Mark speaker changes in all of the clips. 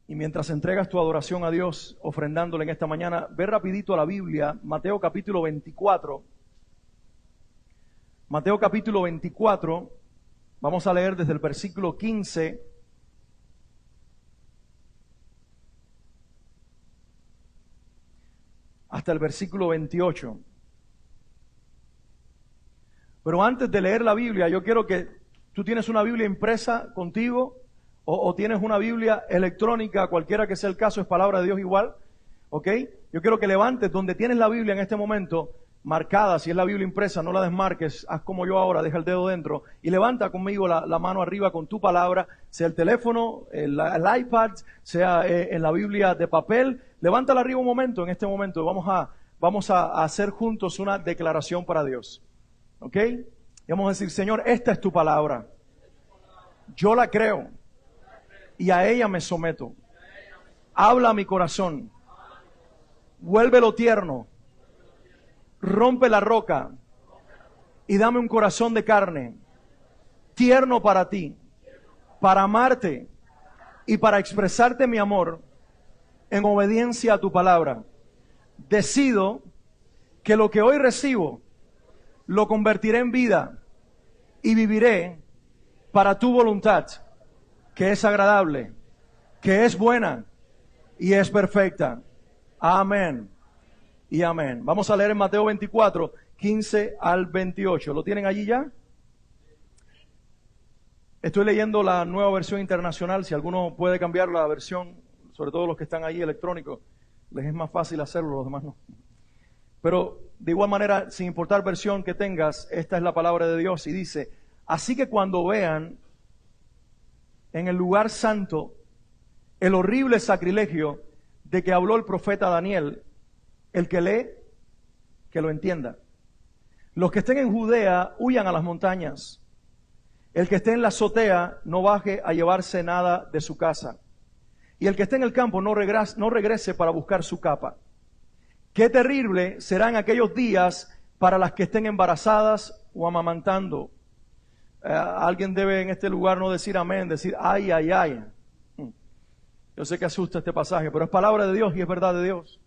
Speaker 1: Y mientras entregas tu adoración a Dios, ofrendándole en esta mañana, ve rapidito a la Biblia, Mateo capítulo 24. Mateo capítulo 24, vamos a leer desde el versículo 15 hasta el versículo 28. Pero antes de leer la Biblia, yo quiero que tú tienes una Biblia impresa contigo o tienes una Biblia electrónica, cualquiera que sea el caso, es palabra de Dios igual, ¿ok? Yo quiero que levantes donde tienes la Biblia en este momento, marcada, si es la Biblia impresa, no la desmarques, haz como yo ahora, deja el dedo dentro y levanta conmigo la mano arriba con tu palabra, sea el teléfono, el iPad, sea en la Biblia de papel, levántala arriba un momento, en este momento, vamos a hacer juntos una declaración para Dios, ¿ok? Y vamos a decir, Señor, esta es tu palabra, yo la creo y a ella me someto, habla a mi corazón, vuélvelo tierno, rompe la roca y dame un corazón de carne, tierno para ti, para amarte y para expresarte mi amor en obediencia a tu palabra. Decido que lo que hoy recibo lo convertiré en vida y viviré para tu voluntad, que es agradable, que es buena y es perfecta. Amén y amén. Vamos a leer en Mateo 24, 15 al 28. ¿Lo tienen allí ya? Estoy leyendo la nueva versión internacional. Si alguno puede cambiar la versión, sobre todo los que están ahí electrónicos, les es más fácil hacerlo, los demás no. Pero de igual manera, sin importar versión que tengas, esta es la palabra de Dios y dice, así que cuando vean en el lugar santo el horrible sacrilegio de que habló el profeta Daniel, el que lee, que lo entienda. Los que estén en Judea, huyan a las montañas. El que esté en la azotea, no baje a llevarse nada de su casa. Y el que esté en el campo, no regrese para buscar su capa. Qué terrible serán aquellos días para las que estén embarazadas o amamantando. Alguien debe en este lugar no decir amén, decir ay, ay, ay. Yo sé que asusta este pasaje, pero es palabra de Dios y es verdad de Dios.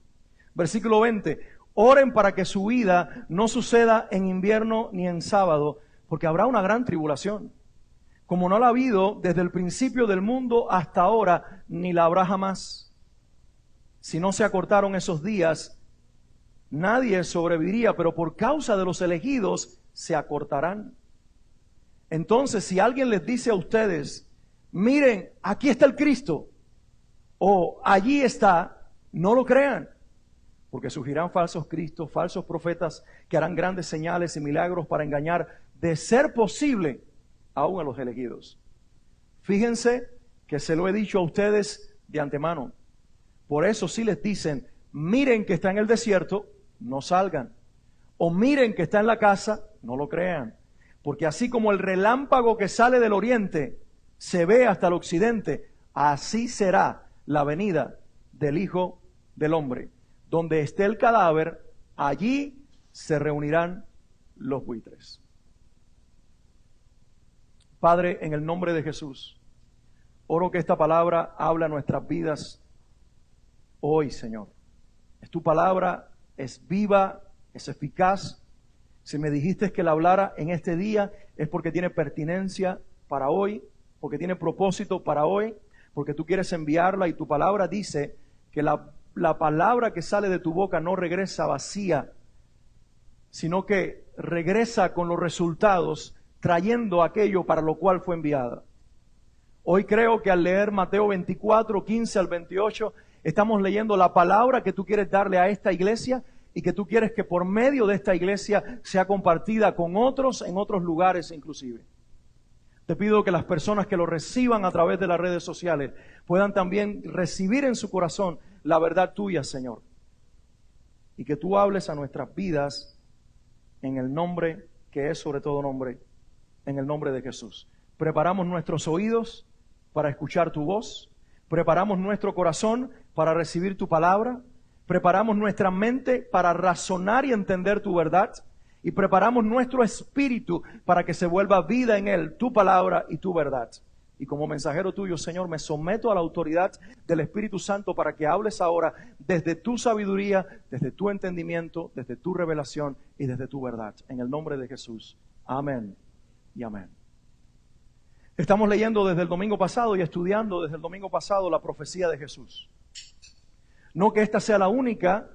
Speaker 1: Versículo 20, oren para que su vida no suceda en invierno ni en sábado, porque habrá una gran tribulación, como no la ha habido desde el principio del mundo hasta ahora, ni la habrá jamás. Si no se acortaron esos días, nadie sobreviviría, pero por causa de los elegidos se acortarán. Entonces, si alguien les dice a ustedes, miren, aquí está el Cristo, o allí está, no lo crean, porque surgirán falsos cristos, falsos profetas, que harán grandes señales y milagros para engañar, de ser posible, aún a los elegidos. Fíjense que se lo he dicho a ustedes de antemano. Por eso si les dicen, miren que está en el desierto, no salgan. O miren que está en la casa, no lo crean. Porque así como el relámpago que sale del oriente se ve hasta el occidente, así será la venida del Hijo del Hombre. Donde esté el cadáver, allí se reunirán los buitres. Padre, en el nombre de Jesús, oro que esta palabra habla a nuestras vidas hoy, Señor. Es tu palabra, es viva, es eficaz. Si me dijiste que la hablara en este día, es porque tiene pertinencia para hoy, porque tiene propósito para hoy, porque tú quieres enviarla y tu palabra dice que la palabra que sale de tu boca no regresa vacía, sino que regresa con los resultados, trayendo aquello para lo cual fue enviada. Hoy creo que al leer Mateo 24, 15 al 28, estamos leyendo la palabra que tú quieres darle a esta iglesia y que tú quieres que por medio de esta iglesia sea compartida con otros en otros lugares inclusive. Te pido que las personas que lo reciban a través de las redes sociales puedan también recibir en su corazón la verdad tuya, Señor. Y que tú hables a nuestras vidas en el nombre que es sobre todo nombre, en el nombre de Jesús. Preparamos nuestros oídos para escuchar tu voz. Preparamos nuestro corazón para recibir tu palabra. Preparamos nuestra mente para razonar y entender tu verdad. Y preparamos nuestro espíritu para que se vuelva vida en él, tu palabra y tu verdad. Y como mensajero tuyo, Señor, me someto a la autoridad del Espíritu Santo para que hables ahora desde tu sabiduría, desde tu entendimiento, desde tu revelación y desde tu verdad. En el nombre de Jesús. Amén y amén. Estamos leyendo desde el domingo pasado y estudiando desde el domingo pasado la profecía de Jesús. No que esta sea la única,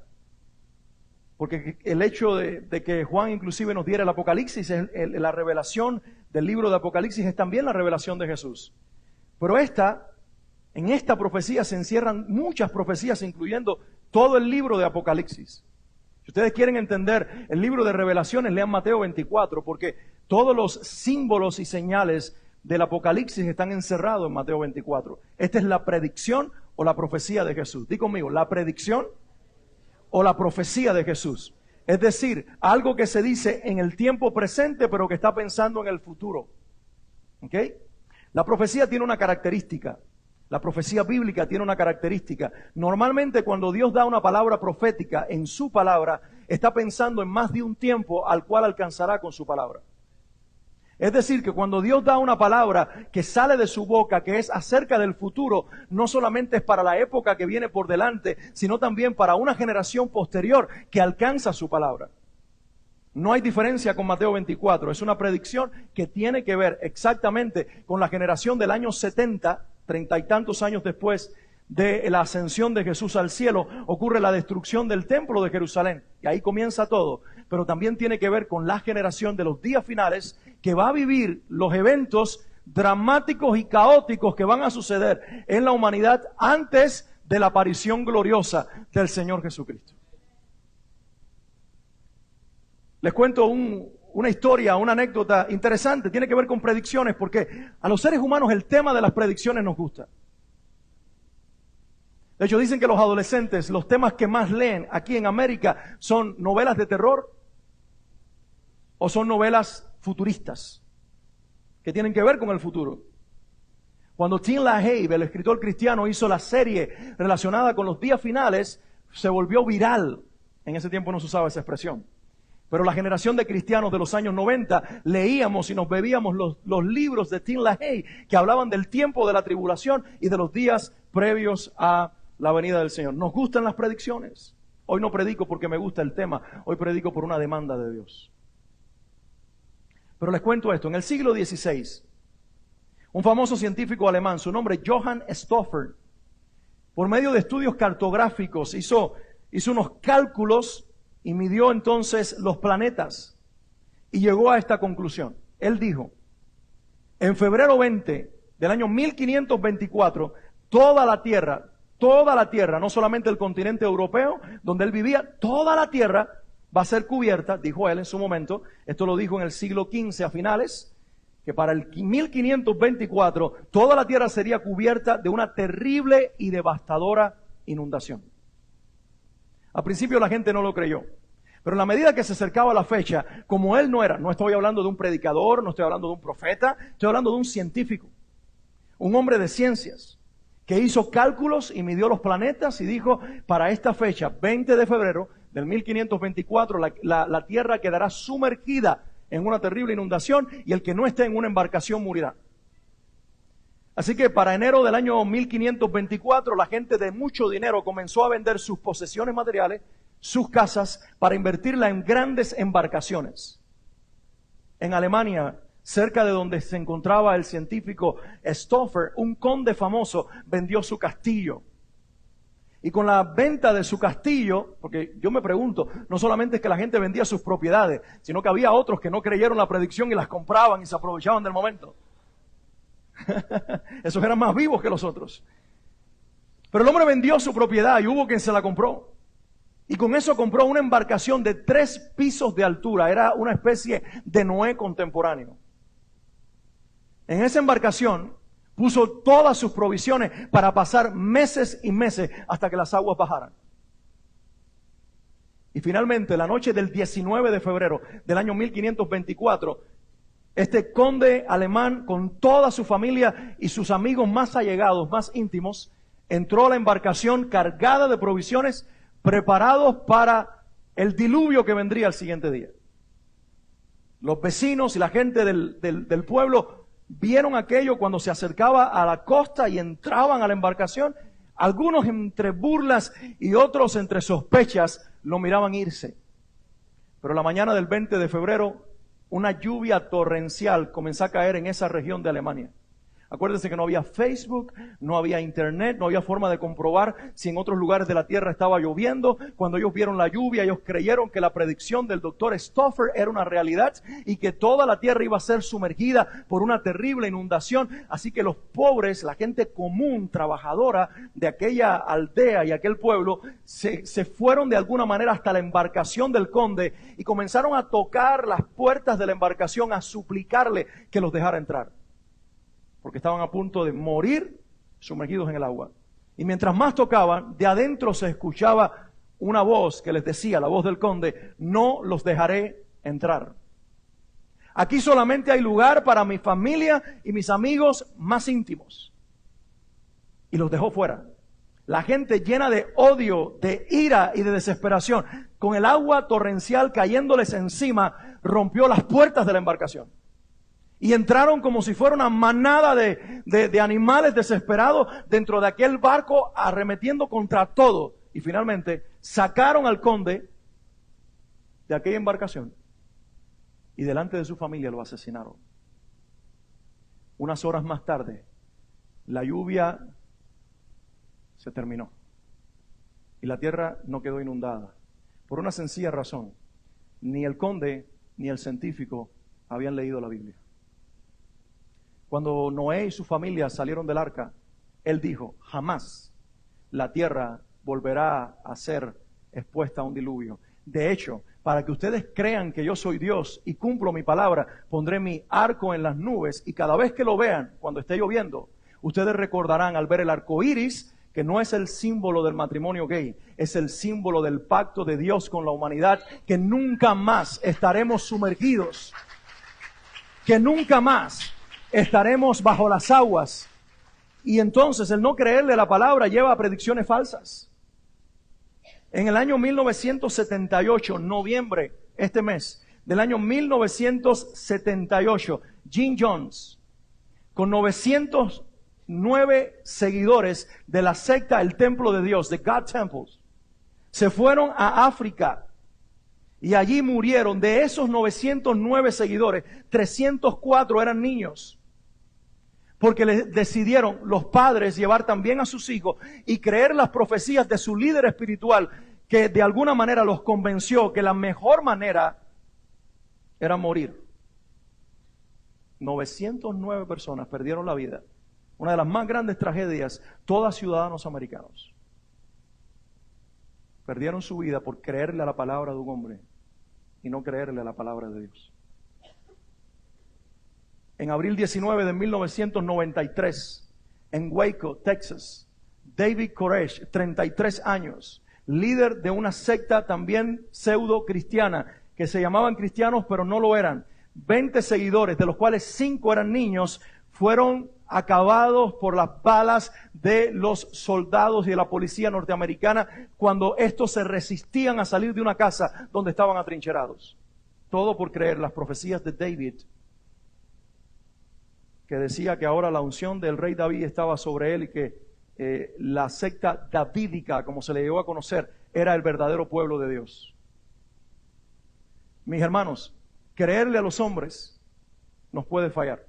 Speaker 1: porque el hecho de que Juan inclusive nos diera el Apocalipsis, la revelación del libro de Apocalipsis es también la revelación de Jesús. Pero en esta profecía se encierran muchas profecías, incluyendo todo el libro de Apocalipsis. Si ustedes quieren entender el libro de Revelaciones, lean Mateo 24, porque todos los símbolos y señales del Apocalipsis están encerrados en Mateo 24. Esta es la predicción o la profecía de Jesús. Di conmigo, la predicción o la profecía de Jesús. Es decir, algo que se dice en el tiempo presente, pero que está pensando en el futuro. ¿Ok? La profecía tiene una característica. La profecía bíblica tiene una característica. Normalmente cuando Dios da una palabra profética en su palabra, está pensando en más de un tiempo al cual alcanzará con su palabra. Es decir, que cuando Dios da una palabra que sale de su boca, que es acerca del futuro, no solamente es para la época que viene por delante, sino también para una generación posterior que alcanza su palabra. No hay diferencia con Mateo 24, es una predicción que tiene que ver exactamente con la generación del año 70, 30 y tantos años después de la ascensión de Jesús al cielo, ocurre la destrucción del templo de Jerusalén. Y ahí comienza todo. Pero también tiene que ver con la generación de los días finales que va a vivir los eventos dramáticos y caóticos que van a suceder en la humanidad antes de la aparición gloriosa del Señor Jesucristo. Les cuento una historia, una anécdota interesante. Tiene que ver con predicciones, porque a los seres humanos el tema de las predicciones nos gusta. De hecho, dicen que los adolescentes, los temas que más leen aquí en América son novelas de terror o son novelas futuristas que tienen que ver con el futuro. Cuando Tim LaHaye, el escritor cristiano, hizo la serie relacionada con los días finales, se volvió viral. En ese tiempo no se usaba esa expresión. Pero la generación de cristianos de los años 90 leíamos y nos bebíamos los libros de Tim LaHaye que hablaban del tiempo de la tribulación y de los días previos a la venida del Señor. Nos gustan las predicciones. Hoy no predico porque me gusta el tema, hoy predico por una demanda de Dios. Pero les cuento esto, en el siglo XVI, un famoso científico alemán, su nombre Johann Stauffer, por medio de estudios cartográficos hizo unos cálculos y midió entonces los planetas y llegó a esta conclusión. Él dijo, en febrero 20 del año 1524, toda la Tierra, no solamente el continente europeo donde él vivía, toda la Tierra va a ser cubierta, dijo él en su momento, esto lo dijo en el siglo XV a finales, que para el 1524 toda la Tierra sería cubierta de una terrible y devastadora inundación. Al principio la gente no lo creyó, pero en la medida que se acercaba la fecha, como él no estoy hablando de un predicador, no estoy hablando de un profeta, estoy hablando de un científico, un hombre de ciencias, que hizo cálculos y midió los planetas y dijo, para esta fecha, 20 de febrero del 1524, la Tierra quedará sumergida en una terrible inundación y el que no esté en una embarcación morirá. Así que para enero del año 1524, la gente de mucho dinero comenzó a vender sus posesiones materiales, sus casas, para invertirla en grandes embarcaciones. En Alemania, cerca de donde se encontraba el científico Stauffer, un conde famoso vendió su castillo. Y con la venta de su castillo, porque yo me pregunto, no solamente es que la gente vendía sus propiedades, sino que había otros que no creyeron la predicción y las compraban y se aprovechaban del momento. Esos eran más vivos que los otros. Pero el hombre vendió su propiedad y hubo quien se la compró. Y con eso compró una embarcación de 3 pisos de altura. Era una especie de Noé contemporáneo. En esa embarcación puso todas sus provisiones para pasar meses y meses hasta que las aguas bajaran. Y finalmente, la noche del 19 de febrero del año 1524, este conde alemán con toda su familia y sus amigos más allegados, más íntimos, entró a la embarcación cargada de provisiones, preparados para el diluvio que vendría al siguiente día. Los vecinos y la gente del pueblo vieron aquello cuando se acercaba a la costa y entraban a la embarcación. Algunos entre burlas y otros entre sospechas lo miraban irse. Pero la mañana del 20 de febrero, una lluvia torrencial comenzó a caer en esa región de Alemania. Acuérdense que no había Facebook, no había internet, no había forma de comprobar si en otros lugares de la tierra estaba lloviendo. Cuando ellos vieron la lluvia, ellos creyeron que la predicción del doctor Stoffer era una realidad y que toda la tierra iba a ser sumergida por una terrible inundación. Así que los pobres, la gente común, trabajadora de aquella aldea y aquel pueblo, se fueron de alguna manera hasta la embarcación del conde y comenzaron a tocar las puertas de la embarcación, a suplicarle que los dejara entrar, porque estaban a punto de morir sumergidos en el agua. Y mientras más tocaban, de adentro se escuchaba una voz que les decía, la voz del conde: no los dejaré entrar. Aquí solamente hay lugar para mi familia y mis amigos más íntimos. Y los dejó fuera. La gente llena de odio, de ira y de desesperación, con el agua torrencial cayéndoles encima, rompió las puertas de la embarcación. Y entraron como si fuera una manada de animales desesperados dentro de aquel barco, arremetiendo contra todo. Y finalmente sacaron al conde de aquella embarcación y delante de su familia lo asesinaron. Unas horas más tarde, la lluvia se terminó y la tierra no quedó inundada. Por una sencilla razón: ni el conde ni el científico habían leído la Biblia. Cuando Noé y su familia salieron del arca, él dijo: jamás la tierra volverá a ser expuesta a un diluvio. De hecho, para que ustedes crean que yo soy Dios y cumplo mi palabra, pondré mi arco en las nubes, y cada vez que lo vean, cuando esté lloviendo, ustedes recordarán al ver el arco iris, que no es el símbolo del matrimonio gay, es el símbolo del pacto de Dios con la humanidad, que nunca más estaremos sumergidos, que nunca más estaremos bajo las aguas. Y entonces el no creerle la palabra lleva a predicciones falsas. En el año 1978, noviembre, este mes, del año 1978, Jim Jones, con 909 seguidores de la secta El Templo de Dios, de God Temples, se fueron a África. Y allí murieron. De esos 909 seguidores, 304 eran niños. Porque les decidieron los padres llevar también a sus hijos y creer las profecías de su líder espiritual, que de alguna manera los convenció que la mejor manera era morir. 909 personas perdieron la vida. Una de las más grandes tragedias, todas ciudadanos americanos. Perdieron su vida por creerle a la palabra de un hombre y no creerle a la palabra de Dios. En abril 19 de 1993, en Waco, Texas, David Koresh, 33 años, líder de una secta también pseudo cristiana, que se llamaban cristianos pero no lo eran. 20 seguidores, de los cuales 5 eran niños, fueron acabados por las balas de los soldados y de la policía norteamericana cuando estos se resistían a salir de una casa donde estaban atrincherados. Todo por creer las profecías de David, que decía que ahora la unción del rey David estaba sobre él y que la secta davídica, como se le llegó a conocer, era el verdadero pueblo de Dios. Mis hermanos, creerle a los hombres nos puede fallar.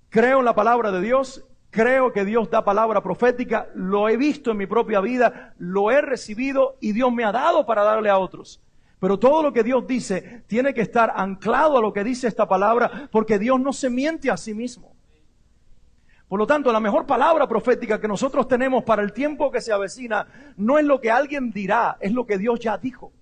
Speaker 1: Creo en la palabra de Dios, creo que Dios da palabra profética, lo he visto en mi propia vida, lo he recibido y Dios me ha dado para darle a otros. Pero todo lo que Dios dice tiene que estar anclado a lo que dice esta palabra, porque Dios no se miente a sí mismo. Por lo tanto, la mejor palabra profética que nosotros tenemos para el tiempo que se avecina no es lo que alguien dirá, es lo que Dios ya dijo.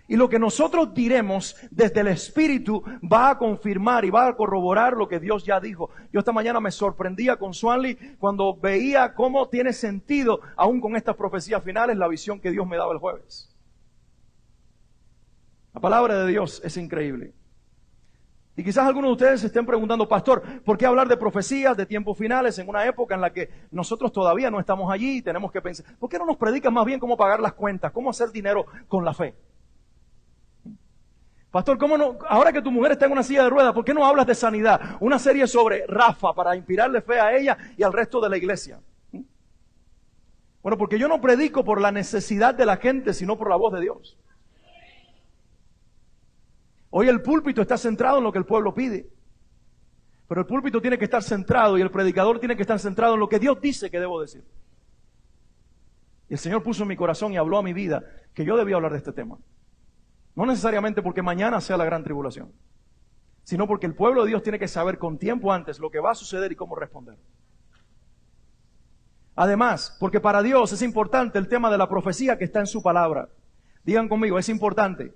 Speaker 1: Y lo que nosotros diremos desde el Espíritu va a confirmar y va a corroborar lo que Dios ya dijo. Yo esta mañana me sorprendía con Swanley cuando veía cómo tiene sentido, aún con estas profecías finales, la visión que Dios me daba el jueves. La palabra de Dios es increíble. Y quizás algunos de ustedes se estén preguntando: pastor, ¿por qué hablar de profecías, de tiempos finales en una época en la que nosotros todavía no estamos allí y tenemos que pensar? ¿Por qué no nos predican más bien cómo pagar las cuentas, cómo hacer dinero con la fe? Pastor, ¿cómo no? Ahora que tu mujer está en una silla de ruedas, ¿por qué no hablas de sanidad? Una serie sobre Rafa para inspirarle fe a ella y al resto de la iglesia. Bueno, porque yo no predico por la necesidad de la gente, sino por la voz de Dios. Hoy el púlpito está centrado en lo que el pueblo pide. Pero el púlpito tiene que estar centrado y el predicador tiene que estar centrado en lo que Dios dice que debo decir. Y el Señor puso en mi corazón y habló a mi vida que yo debía hablar de este tema. No necesariamente porque mañana sea la gran tribulación, sino porque el pueblo de Dios tiene que saber con tiempo antes lo que va a suceder y cómo responder. Además, porque para Dios es importante el tema de la profecía que está en su palabra. Digan conmigo, es importante.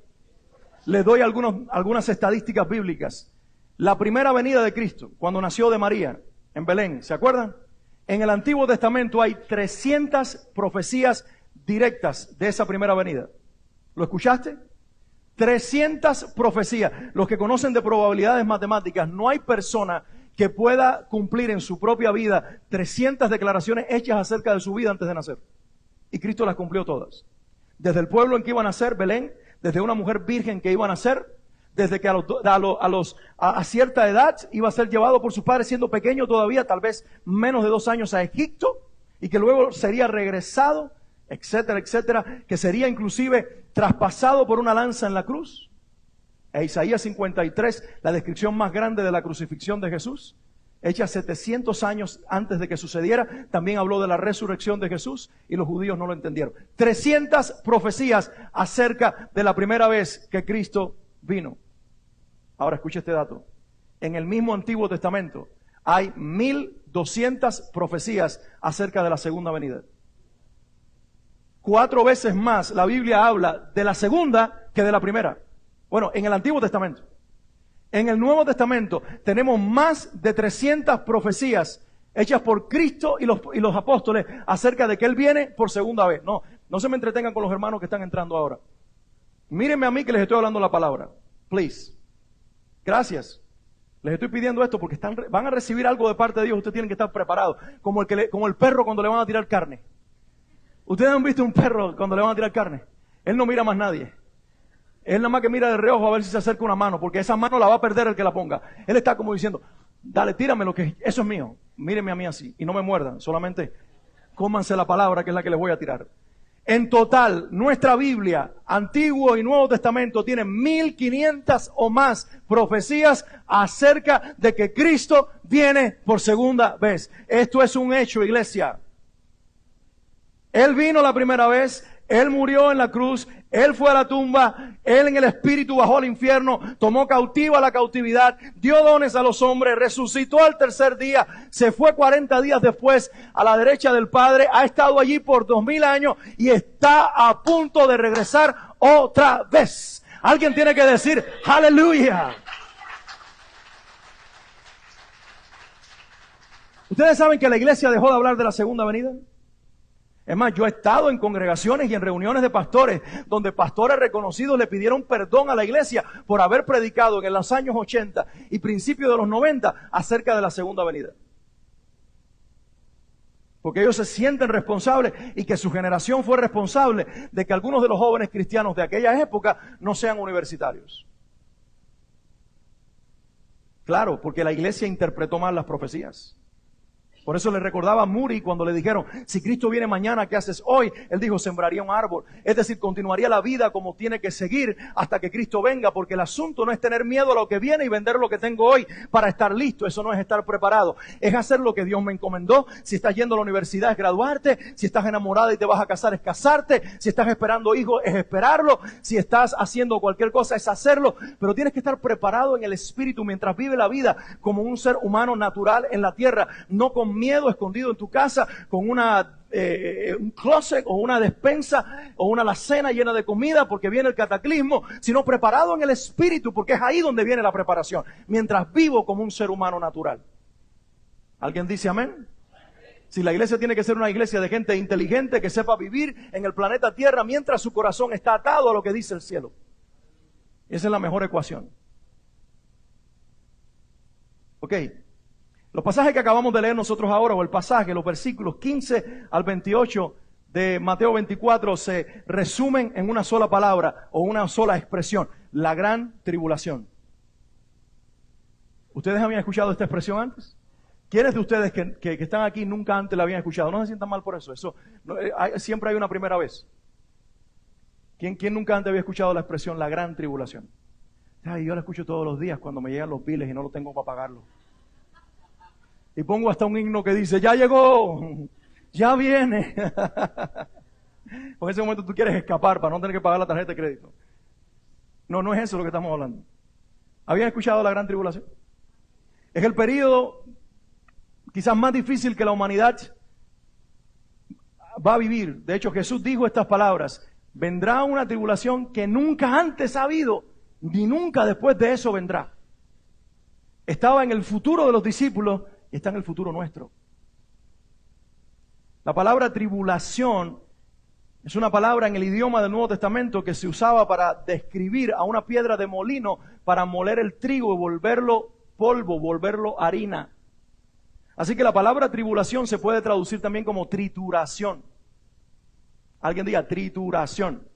Speaker 1: Les doy algunas estadísticas bíblicas. La primera venida de Cristo, cuando nació de María en Belén, ¿se acuerdan? En el Antiguo Testamento hay 300 profecías directas de esa primera venida. ¿Lo escuchaste? 300 profecías. Los que conocen de probabilidades matemáticas, no hay persona que pueda cumplir en su propia vida 300 declaraciones hechas acerca de su vida antes de nacer. Y Cristo las cumplió todas. Desde el pueblo en que iba a nacer, Belén, desde una mujer virgen que iba a nacer, desde que a cierta edad iba a ser llevado por sus padres siendo pequeño todavía, tal vez menos de 2 años, a Egipto, y que luego sería regresado, etcétera, etcétera, que sería inclusive traspasado por una lanza en la cruz. E Isaías 53, la descripción más grande de la crucifixión de Jesús, hecha 700 años antes de que sucediera, también habló de la resurrección de Jesús y los judíos no lo entendieron. 300 profecías acerca de la primera vez que Cristo vino. Ahora escuche este dato. En el mismo Antiguo Testamento hay 1200 profecías acerca de la segunda venida. 4 veces más la Biblia habla de la segunda que de la primera. Bueno, en el Antiguo Testamento. En el Nuevo Testamento tenemos más de 300 profecías hechas por Cristo y los apóstoles acerca de que Él viene por segunda vez. No se me entretengan con los hermanos que están entrando ahora. Mírenme a mí que les estoy hablando la palabra. Please. Gracias. Les estoy pidiendo esto porque van a recibir algo de parte de Dios. Ustedes tienen que estar preparados. Como el perro cuando le van a tirar carne. ¿Ustedes han visto un perro cuando le van a tirar carne? Él no mira más nadie. Él nada más que mira de reojo a ver si se acerca una mano, porque esa mano la va a perder el que la ponga. Él está como diciendo, dale, tírame lo que eso es mío. Mírenme a mí así y no me muerdan. Solamente cómanse la palabra que es la que les voy a tirar. En total, nuestra Biblia, Antiguo y Nuevo Testamento, tiene 1500 o más profecías acerca de que Cristo viene por segunda vez. Esto es un hecho, iglesia. Él vino la primera vez, Él murió en la cruz, Él fue a la tumba, Él en el Espíritu bajó al infierno, tomó cautiva la cautividad, dio dones a los hombres, resucitó al tercer día, se fue 40 días después a la derecha del Padre, ha estado allí por 2000 años y está a punto de regresar otra vez. Alguien tiene que decir, aleluya. ¿Ustedes saben que la iglesia dejó de hablar de la segunda venida? Es más, yo he estado en congregaciones y en reuniones de pastores donde pastores reconocidos le pidieron perdón a la iglesia por haber predicado en los años 80 y principios de los 90 acerca de la segunda venida. Porque ellos se sienten responsables y que su generación fue responsable de que algunos de los jóvenes cristianos de aquella época no sean universitarios. Claro, porque la iglesia interpretó mal las profecías. Por eso le recordaba a Moody cuando le dijeron, si Cristo viene mañana, ¿qué haces hoy? Él dijo, sembraría un árbol. Es decir, continuaría la vida como tiene que seguir hasta que Cristo venga, porque el asunto no es tener miedo a lo que viene y vender lo que tengo hoy para estar listo. Eso no es estar preparado. Es hacer lo que Dios me encomendó. Si estás yendo a la universidad es graduarte. Si estás enamorada y te vas a casar es casarte. Si estás esperando hijos es esperarlo. Si estás haciendo cualquier cosa es hacerlo. Pero tienes que estar preparado en el espíritu mientras vive la vida como un ser humano natural en la tierra, no con miedo escondido en tu casa con un closet o una despensa o una alacena llena de comida porque viene el cataclismo, sino preparado en el espíritu, porque es ahí donde viene la preparación, mientras vivo como un ser humano natural. ¿Alguien dice amén? Si la iglesia tiene que ser una iglesia de gente inteligente que sepa vivir en el planeta Tierra mientras su corazón está atado a lo que dice el cielo. Esa es la mejor ecuación. Ok. Los pasajes que acabamos de leer nosotros ahora, o el pasaje, los versículos 15 al 28 de Mateo 24 se resumen en una sola palabra o una sola expresión. la gran tribulación. ¿Ustedes habían escuchado esta expresión antes? ¿Quiénes de ustedes que están aquí nunca antes la habían escuchado? No se sientan mal por eso. Siempre hay una primera vez. ¿Quién nunca antes había escuchado la expresión la gran tribulación? Ay, yo la escucho todos los días cuando me llegan los biles y no lo tengo para pagarlo. Y pongo hasta un himno que dice, ya llegó, ya viene. En ese momento tú quieres escapar para no tener que pagar la tarjeta de crédito. No es eso lo que estamos hablando. ¿Habían escuchado la gran tribulación? Es el periodo quizás más difícil que la humanidad va a vivir. De hecho, Jesús dijo estas palabras: vendrá una tribulación que nunca antes ha habido, ni nunca después de eso vendrá. Estaba en el futuro de los discípulos y está en el futuro nuestro. La palabra tribulación es una palabra en el idioma del Nuevo Testamento que se usaba para describir a una piedra de molino para moler el trigo y volverlo polvo, volverlo harina. Así que la palabra tribulación se puede traducir también como trituración. Alguien diga trituración.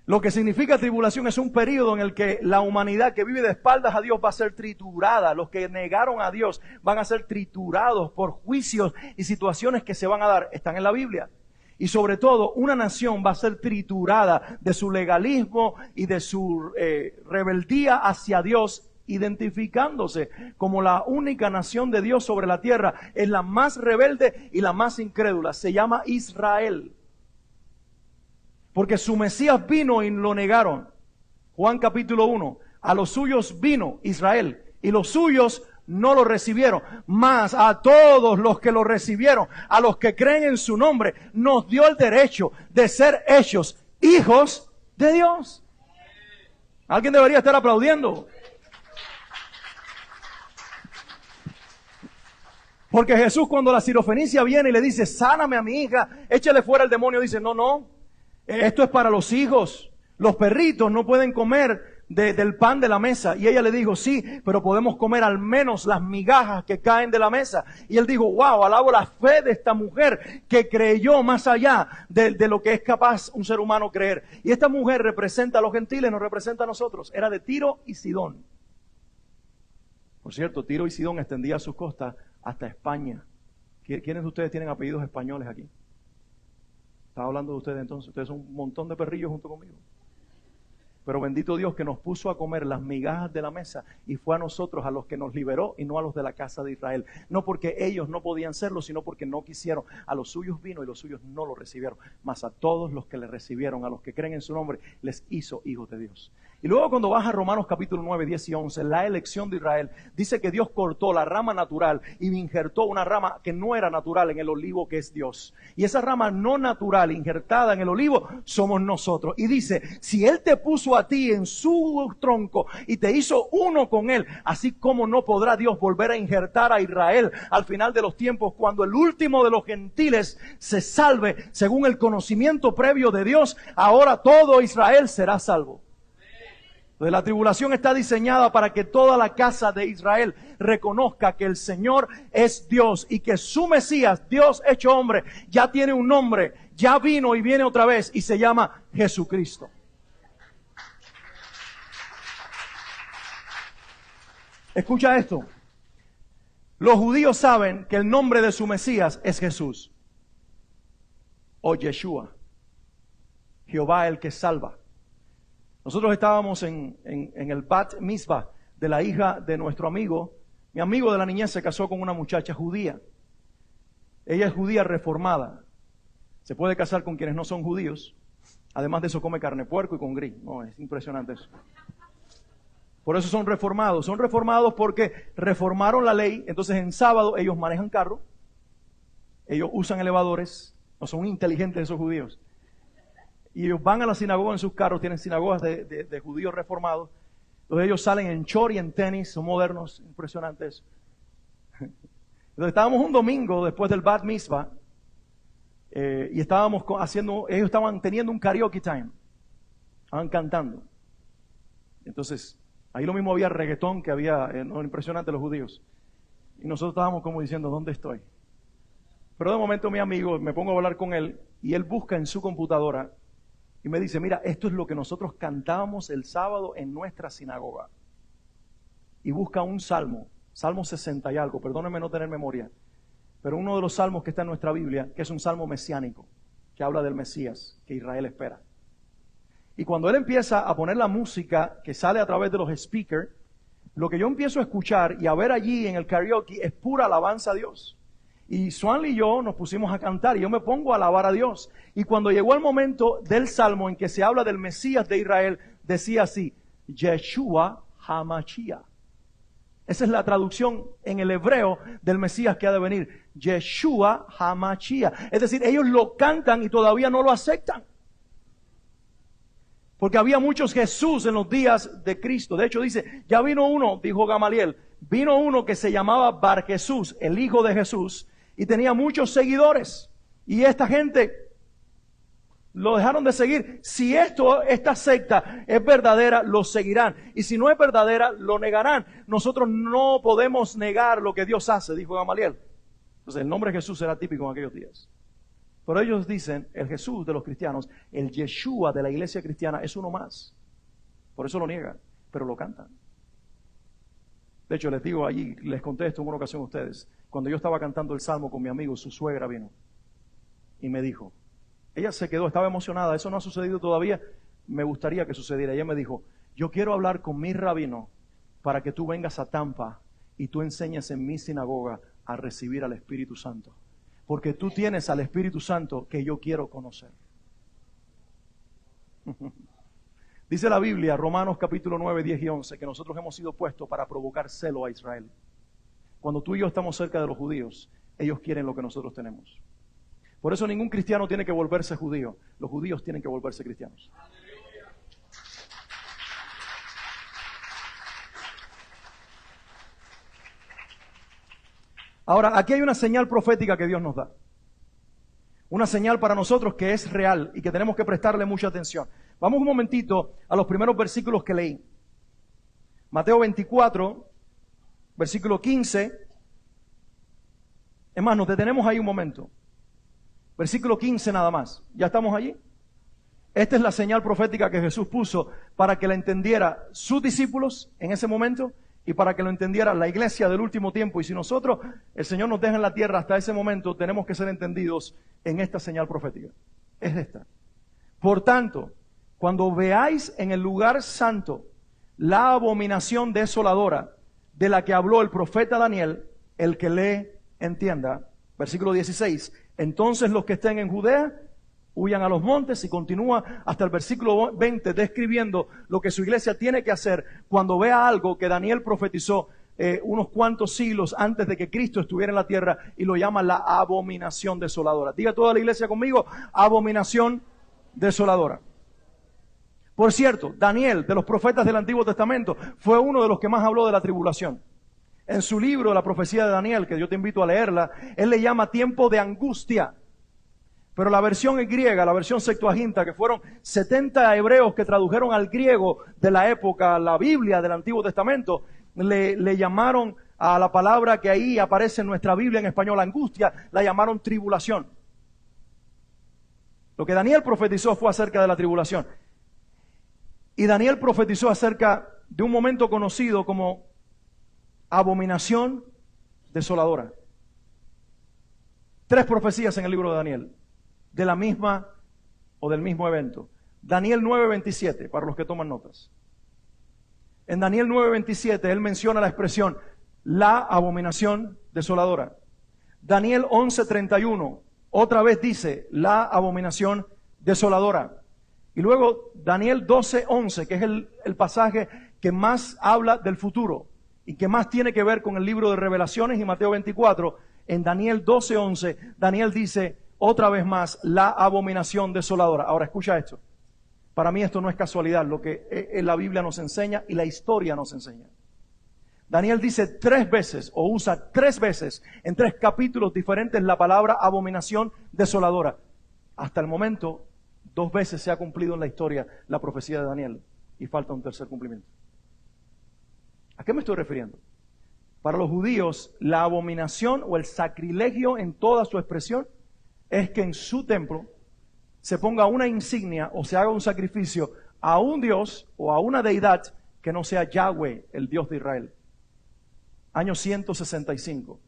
Speaker 1: Lo que significa tribulación es un periodo en el que la humanidad que vive de espaldas a Dios va a ser triturada. Los que negaron a Dios van a ser triturados por juicios y situaciones que se van a dar. Están en la Biblia. Y sobre todo, una nación va a ser triturada de su legalismo y de su rebeldía hacia Dios, identificándose como la única nación de Dios sobre la tierra. Es la más rebelde y la más incrédula. Se llama Israel. Porque su Mesías vino y lo negaron. Juan capítulo 1. A los suyos vino Israel y los suyos no lo recibieron. Mas a todos los que lo recibieron, a los que creen en su nombre, nos dio el derecho de ser hechos hijos de Dios. Alguien debería estar aplaudiendo. Porque Jesús, cuando la sirofenicia viene y le dice, sáname a mi hija, échale fuera el demonio, dice, no, esto es para los hijos. Los perritos no pueden comer del pan de la mesa. Y ella le dijo, sí, pero podemos comer al menos las migajas que caen de la mesa. Y él dijo, wow, alabo la fe de esta mujer que creyó más allá de lo que es capaz un ser humano creer. Y esta mujer representa a los gentiles, nos representa a nosotros. Era de Tiro y Sidón. Por cierto, Tiro y Sidón extendía sus costas hasta España. ¿Quiénes de ustedes tienen apellidos españoles aquí? Estaba hablando de ustedes entonces. Ustedes son un montón de perrillos junto conmigo. Pero bendito Dios que nos puso a comer las migajas de la mesa y fue a nosotros a los que nos liberó y no a los de la casa de Israel. No porque ellos no podían serlo, sino porque no quisieron. A los suyos vino y los suyos no lo recibieron. Mas a todos los que le recibieron, a los que creen en su nombre, les hizo hijos de Dios. Y luego cuando vas a Romanos capítulo 9, 10 y 11, la elección de Israel, dice que Dios cortó la rama natural y injertó una rama que no era natural en el olivo, que es Dios. Y esa rama no natural injertada en el olivo somos nosotros. Y dice, si Él te puso a ti en su tronco y te hizo uno con Él, así como no podrá Dios volver a injertar a Israel al final de los tiempos, cuando el último de los gentiles se salve según el conocimiento previo de Dios, ahora todo Israel será salvo. Entonces, la tribulación está diseñada para que toda la casa de Israel reconozca que el Señor es Dios y que su Mesías, Dios hecho hombre, ya tiene un nombre, ya vino y viene otra vez y se llama Jesucristo. Escucha esto. Los judíos saben que el nombre de su Mesías es Jesús o Yeshua, Jehová el que salva. Nosotros estábamos en el Bat Mitzvah de la hija de nuestro amigo. Mi amigo de la niñez se casó con una muchacha judía. Ella es judía reformada. Se puede casar con quienes no son judíos. Además de eso come carne de puerco y con gris. No, es impresionante eso. Por eso son reformados. Son reformados porque reformaron la ley. Entonces en sábado ellos manejan carro. Ellos usan elevadores. No son inteligentes esos judíos. Y ellos van a la sinagoga en sus carros, tienen sinagogas de judíos reformados. Entonces ellos salen en short y en tenis, son modernos, impresionantes. Entonces estábamos un domingo después del Bat Mitzvah y estábamos ellos estaban teniendo un karaoke time. Estaban cantando. Entonces, ahí lo mismo había reggaetón que había, impresionante los judíos. Y nosotros estábamos como diciendo, ¿dónde estoy? Pero de momento mi amigo, me pongo a hablar con él y él busca en su computadora y me dice, mira, esto es lo que nosotros cantábamos el sábado en nuestra sinagoga. Y busca un salmo, Salmo 60 y algo, perdónenme no tener memoria, pero uno de los salmos que está en nuestra Biblia, que es un salmo mesiánico, que habla del Mesías, que Israel espera. Y cuando él empieza a poner la música que sale a través de los speakers, lo que yo empiezo a escuchar y a ver allí en el karaoke es pura alabanza a Dios. Y Swanley y yo nos pusimos a cantar y yo me pongo a alabar a Dios. Y cuando llegó el momento del salmo en que se habla del Mesías de Israel, decía así, Yeshua HaMashiach. Esa es la traducción en el hebreo del Mesías que ha de venir. Yeshua HaMashiach. Es decir, ellos lo cantan y todavía no lo aceptan. Porque había muchos Jesús en los días de Cristo. De hecho dice, ya vino uno, dijo Gamaliel, vino uno que se llamaba Bar Jesús, el hijo de Jesús, y tenía muchos seguidores. Y esta gente lo dejaron de seguir. Si esta secta es verdadera, lo seguirán. Y si no es verdadera, lo negarán. Nosotros no podemos negar lo que Dios hace, dijo Gamaliel. Entonces el nombre de Jesús era típico en aquellos días. Pero ellos dicen, el Jesús de los cristianos, el Yeshua de la iglesia cristiana es uno más. Por eso lo niegan, pero lo cantan. De hecho, les digo allí, les contesto en una ocasión a ustedes, cuando yo estaba cantando el salmo con mi amigo, su suegra vino y me dijo, ella se quedó, estaba emocionada, eso no ha sucedido todavía, me gustaría que sucediera. Ella me dijo, yo quiero hablar con mi rabino para que tú vengas a Tampa y tú enseñes en mi sinagoga a recibir al Espíritu Santo. Porque tú tienes al Espíritu Santo que yo quiero conocer. Dice la Biblia, Romanos capítulo 9, 10 y 11, que nosotros hemos sido puestos para provocar celo a Israel. Cuando tú y yo estamos cerca de los judíos, ellos quieren lo que nosotros tenemos. Por eso ningún cristiano tiene que volverse judío. Los judíos tienen que volverse cristianos. Ahora, aquí hay una señal profética que Dios nos da. Una señal para nosotros que es real y que tenemos que prestarle mucha atención. Vamos un momentito a los primeros versículos que leí. Mateo 24, versículo 15. Es más, nos detenemos ahí un momento. Versículo 15 nada más. ¿Ya estamos allí? Esta es la señal profética que Jesús puso para que la entendiera sus discípulos en ese momento y para que lo entendiera la iglesia del último tiempo. Y si nosotros, el Señor nos deja en la tierra hasta ese momento, tenemos que ser entendidos en esta señal profética. Es esta. Por tanto, cuando veáis en el lugar santo la abominación desoladora de la que habló el profeta Daniel, el que lee entienda. Versículo 16. Entonces los que estén en Judea huyan a los montes, y continúa hasta el versículo 20 describiendo lo que su iglesia tiene que hacer cuando vea algo que Daniel profetizó unos cuantos siglos antes de que Cristo estuviera en la tierra, y lo llama la abominación desoladora. Diga toda la iglesia conmigo, abominación desoladora. Por cierto, Daniel, de los profetas del Antiguo Testamento, fue uno de los que más habló de la tribulación. En su libro, La profecía de Daniel, que yo te invito a leerla, él le llama tiempo de angustia. Pero la versión en griega, la versión Septuaginta, que fueron 70 hebreos que tradujeron al griego de la época la Biblia del Antiguo Testamento, le llamaron a la palabra que ahí aparece en nuestra Biblia en español, angustia, la llamaron tribulación. Lo que Daniel profetizó fue acerca de la tribulación. Y Daniel profetizó acerca de un momento conocido como abominación desoladora. 3 profecías en el libro de Daniel, de la misma o del mismo evento. Daniel 9:27, para los que toman notas. En Daniel 9:27 él menciona la expresión la abominación desoladora. Daniel 11:31 otra vez dice la abominación desoladora. Y luego Daniel 12:11, que es el pasaje que más habla del futuro y que más tiene que ver con el libro de Revelaciones y Mateo 24. En Daniel 12:11, Daniel dice otra vez más la abominación desoladora. Ahora escucha esto. Para mí esto no es casualidad, lo que la Biblia nos enseña y la historia nos enseña. Daniel dice 3 veces, o usa 3 veces, en 3 capítulos diferentes, la palabra abominación desoladora. Hasta el momento, 2 veces se ha cumplido en la historia la profecía de Daniel, y falta un tercer cumplimiento. ¿A qué me estoy refiriendo? Para los judíos, la abominación o el sacrilegio en toda su expresión es que en su templo se ponga una insignia o se haga un sacrificio a un Dios o a una deidad que no sea Yahweh, el Dios de Israel. Año 165.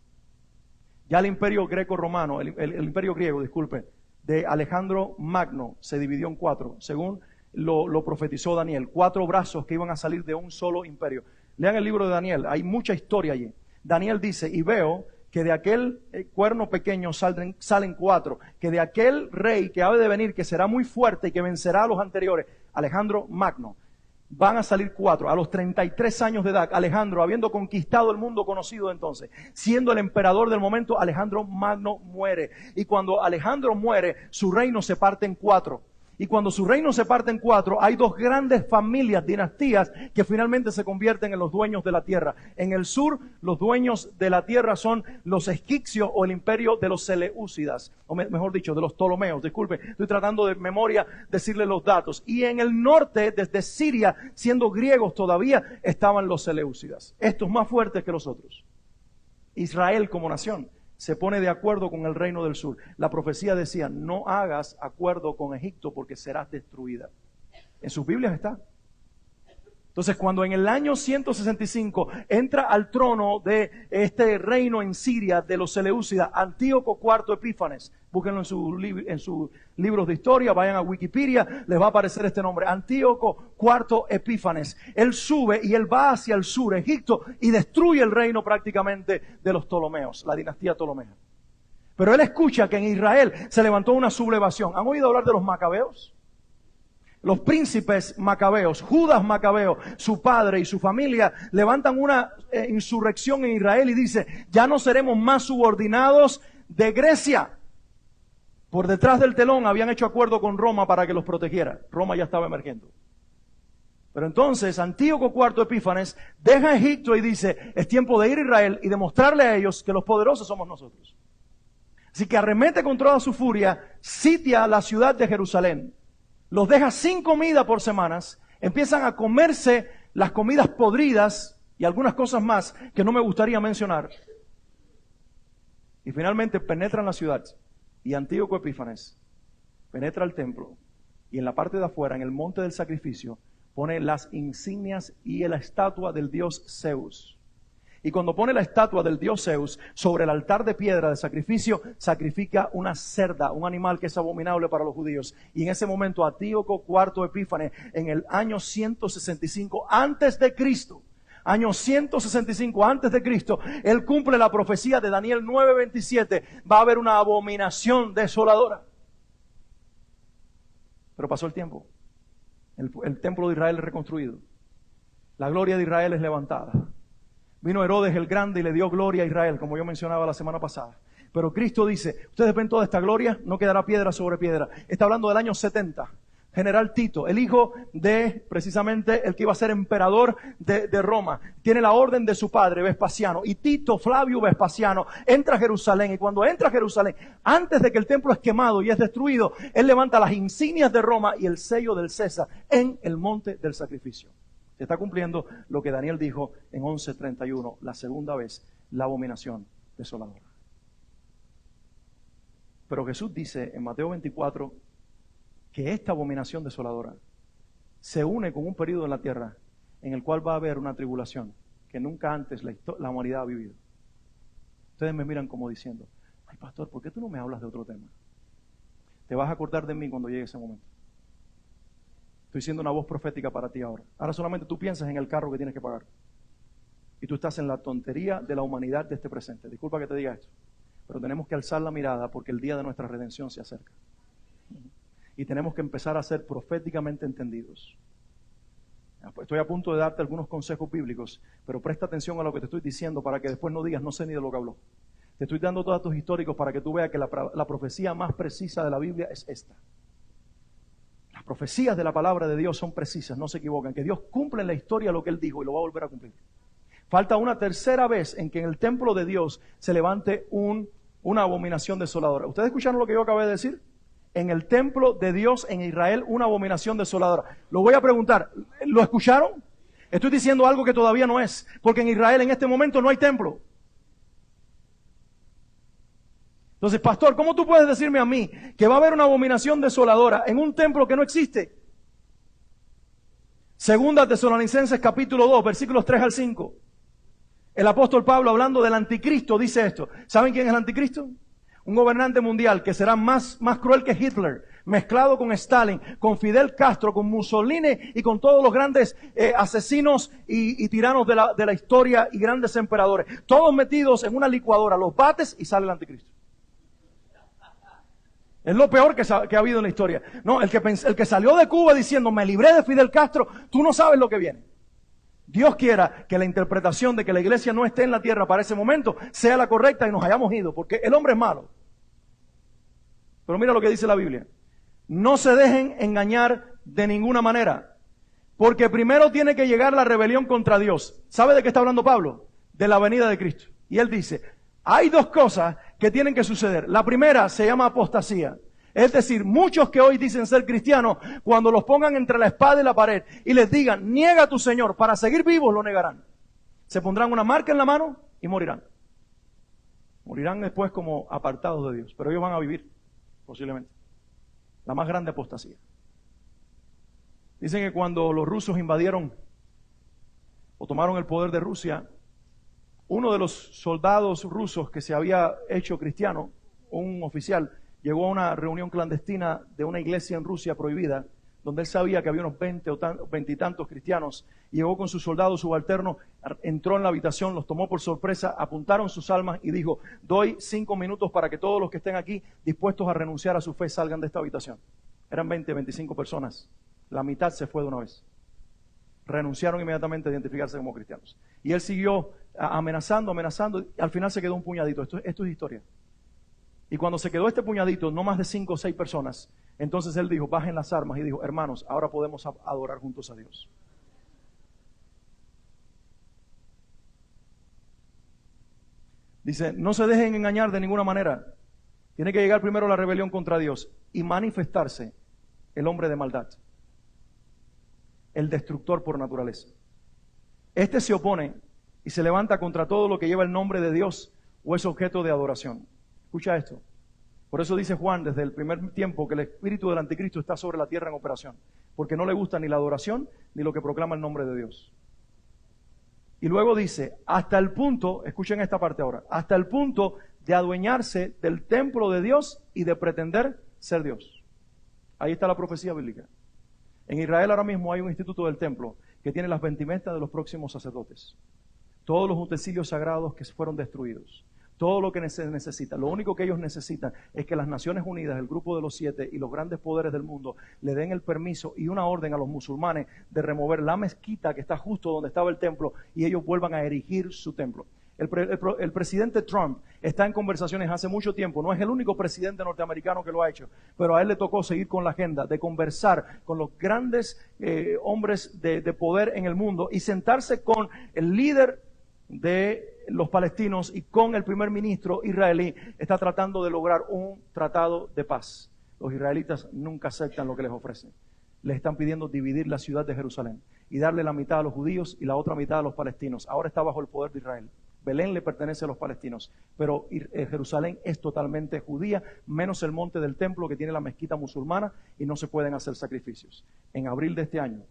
Speaker 1: Ya el imperio greco-romano, el imperio griego, disculpe, de Alejandro Magno se dividió en 4, según lo profetizó Daniel. 4 brazos que iban a salir de un solo imperio. Lean el libro de Daniel, hay mucha historia allí. Daniel dice, y veo que de aquel cuerno pequeño salen 4, que de aquel rey que ha de venir, que será muy fuerte y que vencerá a los anteriores, Alejandro Magno, van a salir 4. A los 33 años de edad, Alejandro, habiendo conquistado el mundo conocido entonces, siendo el emperador del momento, Alejandro Magno muere. Y cuando Alejandro muere, su reino se parte en 4. Y cuando su reino se parte en 4, hay 2 grandes familias, dinastías, que finalmente se convierten en los dueños de la tierra. En el sur, los dueños de la tierra son los egipcios o el imperio de los seleucidas, o mejor dicho, de los ptolomeos. Disculpe, estoy tratando de memoria decirle los datos. Y en el norte, desde Siria, siendo griegos todavía, estaban los seleucidas. Estos más fuertes que los otros. Israel como nación se pone de acuerdo con el reino del sur. La profecía decía, no hagas acuerdo con Egipto porque serás destruida. En sus Biblias está. Entonces, cuando en el año 165 entra al trono de este reino en Siria de los seleucidas, Antíoco IV Epífanes, búsquenlo en sus libros de historia, vayan a Wikipedia, les va a aparecer este nombre, Antíoco IV Epífanes. Él sube y él va hacia el sur, Egipto, y destruye el reino prácticamente de los Ptolomeos, la dinastía ptolomea. Pero él escucha que en Israel se levantó una sublevación. ¿Han oído hablar de los macabeos? Los príncipes macabeos, Judas Macabeo, su padre y su familia levantan una insurrección en Israel y dice, ya no seremos más subordinados de Grecia. Por detrás del telón habían hecho acuerdo con Roma para que los protegiera. Roma ya estaba emergiendo. Pero entonces Antíoco IV Epífanes deja Egipto y dice, es tiempo de ir a Israel y demostrarle a ellos que los poderosos somos nosotros. Así que arremete con toda su furia, sitia la ciudad de Jerusalén. Los deja sin comida por semanas, empiezan a comerse las comidas podridas y algunas cosas más que no me gustaría mencionar. Y finalmente penetran la ciudad y Antíoco Epífanes penetra el templo y en la parte de afuera, en el monte del sacrificio, pone las insignias y la estatua del dios Zeus. Y cuando pone la estatua del dios Zeus sobre el altar de piedra de sacrificio, sacrifica una cerda, un animal que es abominable para los judíos. Y en ese momento Antíoco IV Epífanes, en el año 165 antes de Cristo, año 165 antes de Cristo, él cumple la profecía de Daniel 9:27. Va a haber una abominación desoladora. Pero pasó el tiempo. El templo de Israel es reconstruido. La gloria de Israel es levantada. Vino Herodes el Grande y le dio gloria a Israel, como yo mencionaba la semana pasada. Pero Cristo dice, ustedes ven toda esta gloria, no quedará piedra sobre piedra. Está hablando del año 70. General Tito, el hijo de precisamente el que iba a ser emperador de Roma, tiene la orden de su padre Vespasiano. Y Tito Flavio Vespasiano entra a Jerusalén. Y cuando entra a Jerusalén, antes de que el templo es quemado y es destruido, él levanta las insignias de Roma y el sello del César en el monte del sacrificio. Se está cumpliendo lo que Daniel dijo en 11:31, la segunda vez, la abominación desoladora. Pero Jesús dice en Mateo 24 que esta abominación desoladora se une con un periodo en la tierra en el cual va a haber una tribulación que nunca antes la humanidad ha vivido. Ustedes me miran como diciendo, ay pastor, ¿por qué tú no me hablas de otro tema? Te vas a acordar de mí cuando llegue ese momento. Estoy siendo una voz profética para ti ahora. Ahora solamente tú piensas en el carro que tienes que pagar. Y tú estás en la tontería de la humanidad de este presente. Disculpa que te diga esto. Pero tenemos que alzar la mirada porque el día de nuestra redención se acerca. Y tenemos que empezar a ser proféticamente entendidos. Estoy a punto de darte algunos consejos bíblicos, pero presta atención a lo que te estoy diciendo para que después no digas, no sé ni de lo que habló. Te estoy dando todos datos históricos para que tú veas que la profecía más precisa de la Biblia es esta. Las profecías de la palabra de Dios son precisas, no se equivocan, que Dios cumple en la historia lo que Él dijo y lo va a volver a cumplir. Falta una tercera vez en que en el templo de Dios se levante una abominación desoladora. ¿Ustedes escucharon lo que yo acabé de decir? En el templo de Dios en Israel, una abominación desoladora. Lo voy a preguntar, ¿lo escucharon? Estoy diciendo algo que todavía no es, porque en Israel en este momento no hay templo. Entonces, pastor, ¿cómo tú puedes decirme a mí que va a haber una abominación desoladora en un templo que no existe? Segunda Tesalonicenses capítulo 2, versículos 3 al 5. El apóstol Pablo, hablando del anticristo, dice esto. ¿Saben quién es el anticristo? Un gobernante mundial que será más cruel que Hitler, mezclado con Stalin, con Fidel Castro, con Mussolini y con todos los grandes asesinos y tiranos de la historia y grandes emperadores. Todos metidos en una licuadora, los bates y sale el anticristo. Es lo peor que ha habido en la historia. No, el que salió de Cuba diciendo, me libré de Fidel Castro, tú no sabes lo que viene. Dios quiera que la interpretación de que la iglesia no esté en la tierra para ese momento sea la correcta y nos hayamos ido, porque el hombre es malo. Pero mira lo que dice la Biblia. No se dejen engañar de ninguna manera, porque primero tiene que llegar la rebelión contra Dios. ¿Sabe de qué está hablando Pablo? De la venida de Cristo. Y él dice, hay dos cosas que tienen que suceder. La primera se llama apostasía. Es decir, muchos que hoy dicen ser cristianos, cuando los pongan entre la espada y la pared y les digan, niega a tu Señor, para seguir vivos lo negarán. Se pondrán una marca en la mano y morirán. Morirán después como apartados de Dios, pero ellos van a vivir, posiblemente. La más grande apostasía. Dicen que cuando los rusos invadieron o tomaron el poder de Rusia, uno de los soldados rusos que se había hecho cristiano, un oficial, llegó a una reunión clandestina de una iglesia en Rusia prohibida, donde él sabía que había unos 20 y tantos cristianos, y llegó con sus soldados subalternos, entró en la habitación, los tomó por sorpresa, apuntaron sus almas y dijo, doy 5 minutos para que todos los que estén aquí dispuestos a renunciar a su fe salgan de esta habitación. Eran 25 personas, la mitad se fue de una vez. Renunciaron inmediatamente a identificarse como cristianos. Y él siguió amenazando, y al final se quedó un puñadito. Esto es historia. Y cuando se quedó este puñadito, no más de 5 o 6 personas, entonces él dijo, bajen las armas, y dijo, hermanos, ahora podemos adorar juntos a Dios. Dice, no se dejen engañar de ninguna manera. Tiene que llegar primero la rebelión contra Dios y manifestarse el hombre de maldad, el destructor por naturaleza. Este se opone y se levanta contra todo lo que lleva el nombre de Dios o es objeto de adoración. Escucha esto. Por eso dice Juan desde el primer tiempo que el espíritu del anticristo está sobre la tierra en operación, porque no le gusta ni la adoración ni lo que proclama el nombre de Dios. Y luego dice, hasta el punto, escuchen esta parte ahora, hasta el punto de adueñarse del templo de Dios y de pretender ser Dios. Ahí está la profecía bíblica. En Israel ahora mismo hay un instituto del templo que tiene las vestimentas de los próximos sacerdotes. Todos los utensilios sagrados que fueron destruidos. Todo lo que se necesita. Lo único que ellos necesitan es que las Naciones Unidas, el grupo de los 7 y los grandes poderes del mundo le den el permiso y una orden a los musulmanes de remover la mezquita que está justo donde estaba el templo y ellos vuelvan a erigir su templo. El presidente Trump está en conversaciones hace mucho tiempo, no es el único presidente norteamericano que lo ha hecho, pero a él le tocó seguir con la agenda de conversar con los grandes hombres de poder en el mundo y sentarse con el líder de los palestinos y con el primer ministro israelí. Está tratando de lograr un tratado de paz. Los israelitas nunca aceptan lo que les ofrecen. Les están pidiendo dividir la ciudad de Jerusalén y darle la mitad a los judíos y la otra mitad a los palestinos. Ahora está bajo el poder de Israel. Belén le pertenece a los palestinos, pero Jerusalén es totalmente judía, menos el monte del templo que tiene la mezquita musulmana y no se pueden hacer sacrificios. En abril de este año,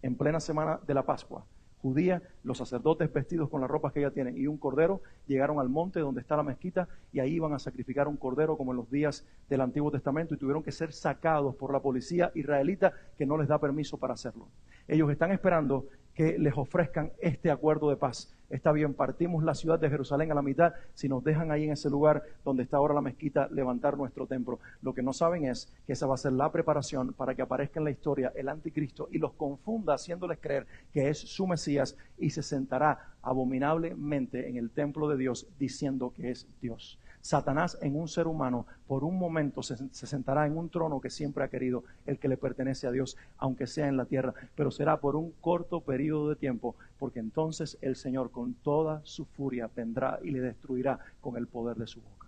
Speaker 1: en plena semana de la Pascua judía, los sacerdotes vestidos con las ropas que ya tienen y un cordero llegaron al monte donde está la mezquita y ahí iban a sacrificar un cordero como en los días del Antiguo Testamento y tuvieron que ser sacados por la policía israelita que no les da permiso para hacerlo. Ellos están esperando que les ofrezcan este acuerdo de paz. Está bien, partimos la ciudad de Jerusalén a la mitad, si nos dejan ahí en ese lugar donde está ahora la mezquita, levantar nuestro templo. Lo que no saben es que esa va a ser la preparación para que aparezca en la historia el anticristo y los confunda haciéndoles creer que es su Mesías y se sentará abominablemente en el templo de Dios diciendo que es Dios. Satanás en un ser humano por un momento se sentará en un trono que siempre ha querido, el que le pertenece a Dios, aunque sea en la tierra, pero será por un corto periodo de tiempo, porque entonces el Señor con toda su furia vendrá y le destruirá con el poder de su boca.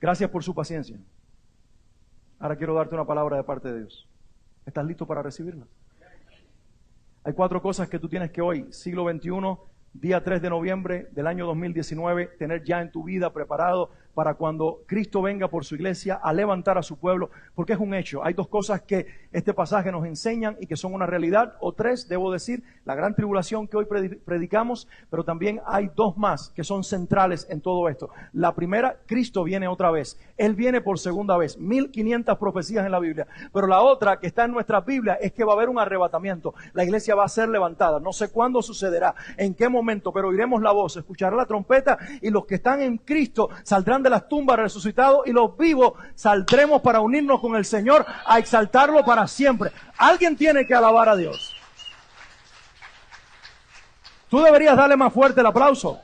Speaker 1: Gracias por su paciencia. Ahora quiero darte una palabra de parte de Dios. ¿Estás listo para recibirla? Hay 4 cosas que tú tienes que hoy, siglo XXI, día 3 de noviembre del año 2019, tener ya en tu vida preparado para cuando Cristo venga por su iglesia a levantar a su pueblo, porque es un hecho. Hay 2 cosas que este pasaje nos enseñan y que son una realidad, o 3, debo decir, la gran tribulación que hoy predicamos, pero también hay 2 más que son centrales en todo esto. La primera, Cristo viene otra vez. Él viene por segunda vez, 1500 profecías en la Biblia. Pero la otra que está en nuestra Biblia es que va a haber un arrebatamiento. La iglesia va a ser levantada. No sé cuándo sucederá, en qué momento, pero oiremos la voz, escuchará la trompeta y los que están en Cristo saldrán de las tumbas resucitados y los vivos saldremos para unirnos con el Señor a exaltarlo para siempre. Alguien tiene que alabar a Dios. Tú deberías darle más fuerte el aplauso.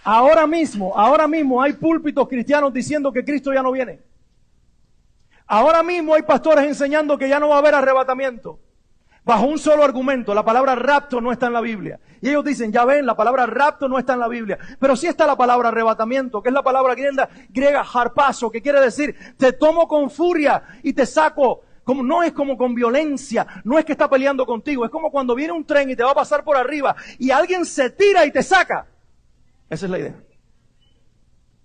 Speaker 1: Ahora mismo hay púlpitos cristianos diciendo que Cristo ya no viene. Ahora mismo hay pastores enseñando que ya no va a haber arrebatamiento. Bajo un solo argumento, la palabra rapto no está en la Biblia. Y ellos dicen, ya ven, la palabra rapto no está en la Biblia. Pero sí está la palabra arrebatamiento, que es la palabra griega harpazo, que quiere decir, te tomo con furia y te saco. No es como con violencia, no es que está peleando contigo, es como cuando viene un tren y te va a pasar por arriba y alguien se tira y te saca. Esa es la idea.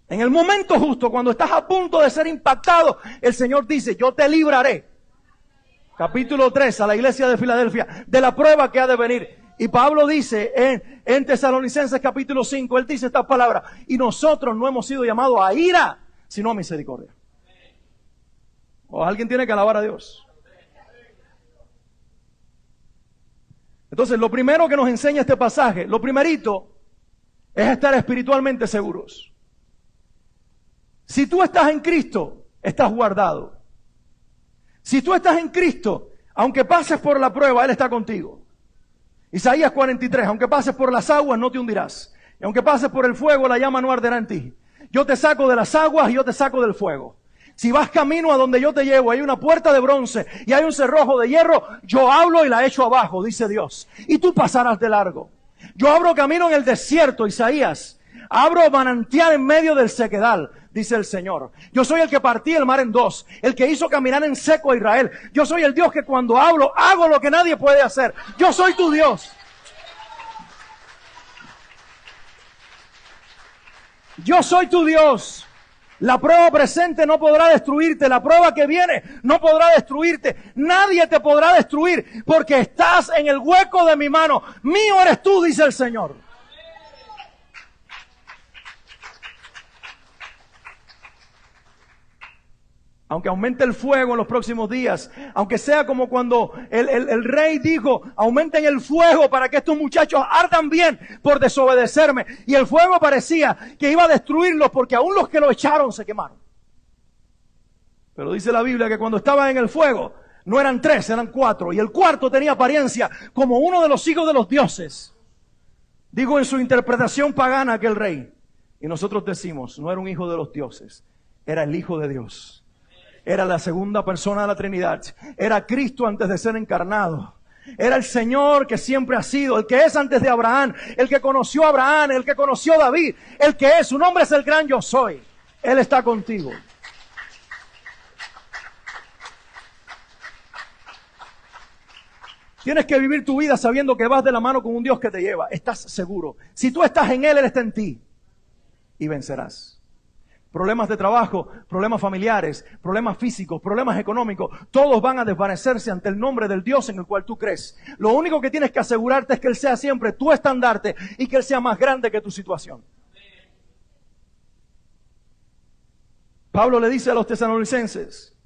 Speaker 1: En el momento justo, cuando estás a punto de ser impactado, el Señor dice, yo te libraré. Capítulo 3 a la iglesia de Filadelfia, de la prueba que ha de venir. Y Pablo dice en Tesalonicenses capítulo 5, él dice estas palabras, y nosotros no hemos sido llamados a ira, sino a misericordia. O alguien tiene que alabar a Dios. Entonces, lo primero que nos enseña este pasaje, lo primerito, es estar espiritualmente seguros. Si tú estás en Cristo, estás guardado. Si tú estás en Cristo, aunque pases por la prueba, Él está contigo. Isaías 43, aunque pases por las aguas, no te hundirás. Y aunque pases por el fuego, la llama no arderá en ti. Yo te saco de las aguas y yo te saco del fuego. Si vas camino a donde yo te llevo, hay una puerta de bronce y hay un cerrojo de hierro, yo hablo y la echo abajo, dice Dios. Y tú pasarás de largo. Yo abro camino en el desierto, Isaías. Abro manantial en medio del sequedal, dice el Señor. Yo soy el que partí el mar en 2, el que hizo caminar en seco a Israel. Yo soy el Dios que cuando hablo, hago lo que nadie puede hacer. Yo soy tu Dios. Yo soy tu Dios. La prueba presente no podrá destruirte. La prueba que viene no podrá destruirte. Nadie te podrá destruir porque estás en el hueco de mi mano. Mío eres tú, dice el Señor. Aunque aumente el fuego en los próximos días, aunque sea como cuando el rey dijo, aumenten el fuego para que estos muchachos ardan bien por desobedecerme. Y el fuego parecía que iba a destruirlos porque aún los que lo echaron se quemaron. Pero dice la Biblia que cuando estaban en el fuego, no eran 3, eran 4. Y el cuarto tenía apariencia como uno de los hijos de los dioses. Digo en su interpretación pagana aquel rey. Y nosotros decimos, no era un hijo de los dioses, era el Hijo de Dios. Era la segunda persona de la Trinidad. Era Cristo antes de ser encarnado. Era el Señor que siempre ha sido, el que es antes de Abraham, el que conoció a Abraham, el que conoció a David, el que es, su nombre es el gran yo soy. Él está contigo. Tienes que vivir tu vida sabiendo que vas de la mano con un Dios que te lleva. Estás seguro. Si tú estás en Él, Él está en ti. Y vencerás. Problemas de trabajo, problemas familiares, problemas físicos, problemas económicos, todos van a desvanecerse ante el nombre del Dios en el cual tú crees. Lo único que tienes que asegurarte es que Él sea siempre tu estandarte y que Él sea más grande que tu situación. Pablo le dice a los tesalonicenses,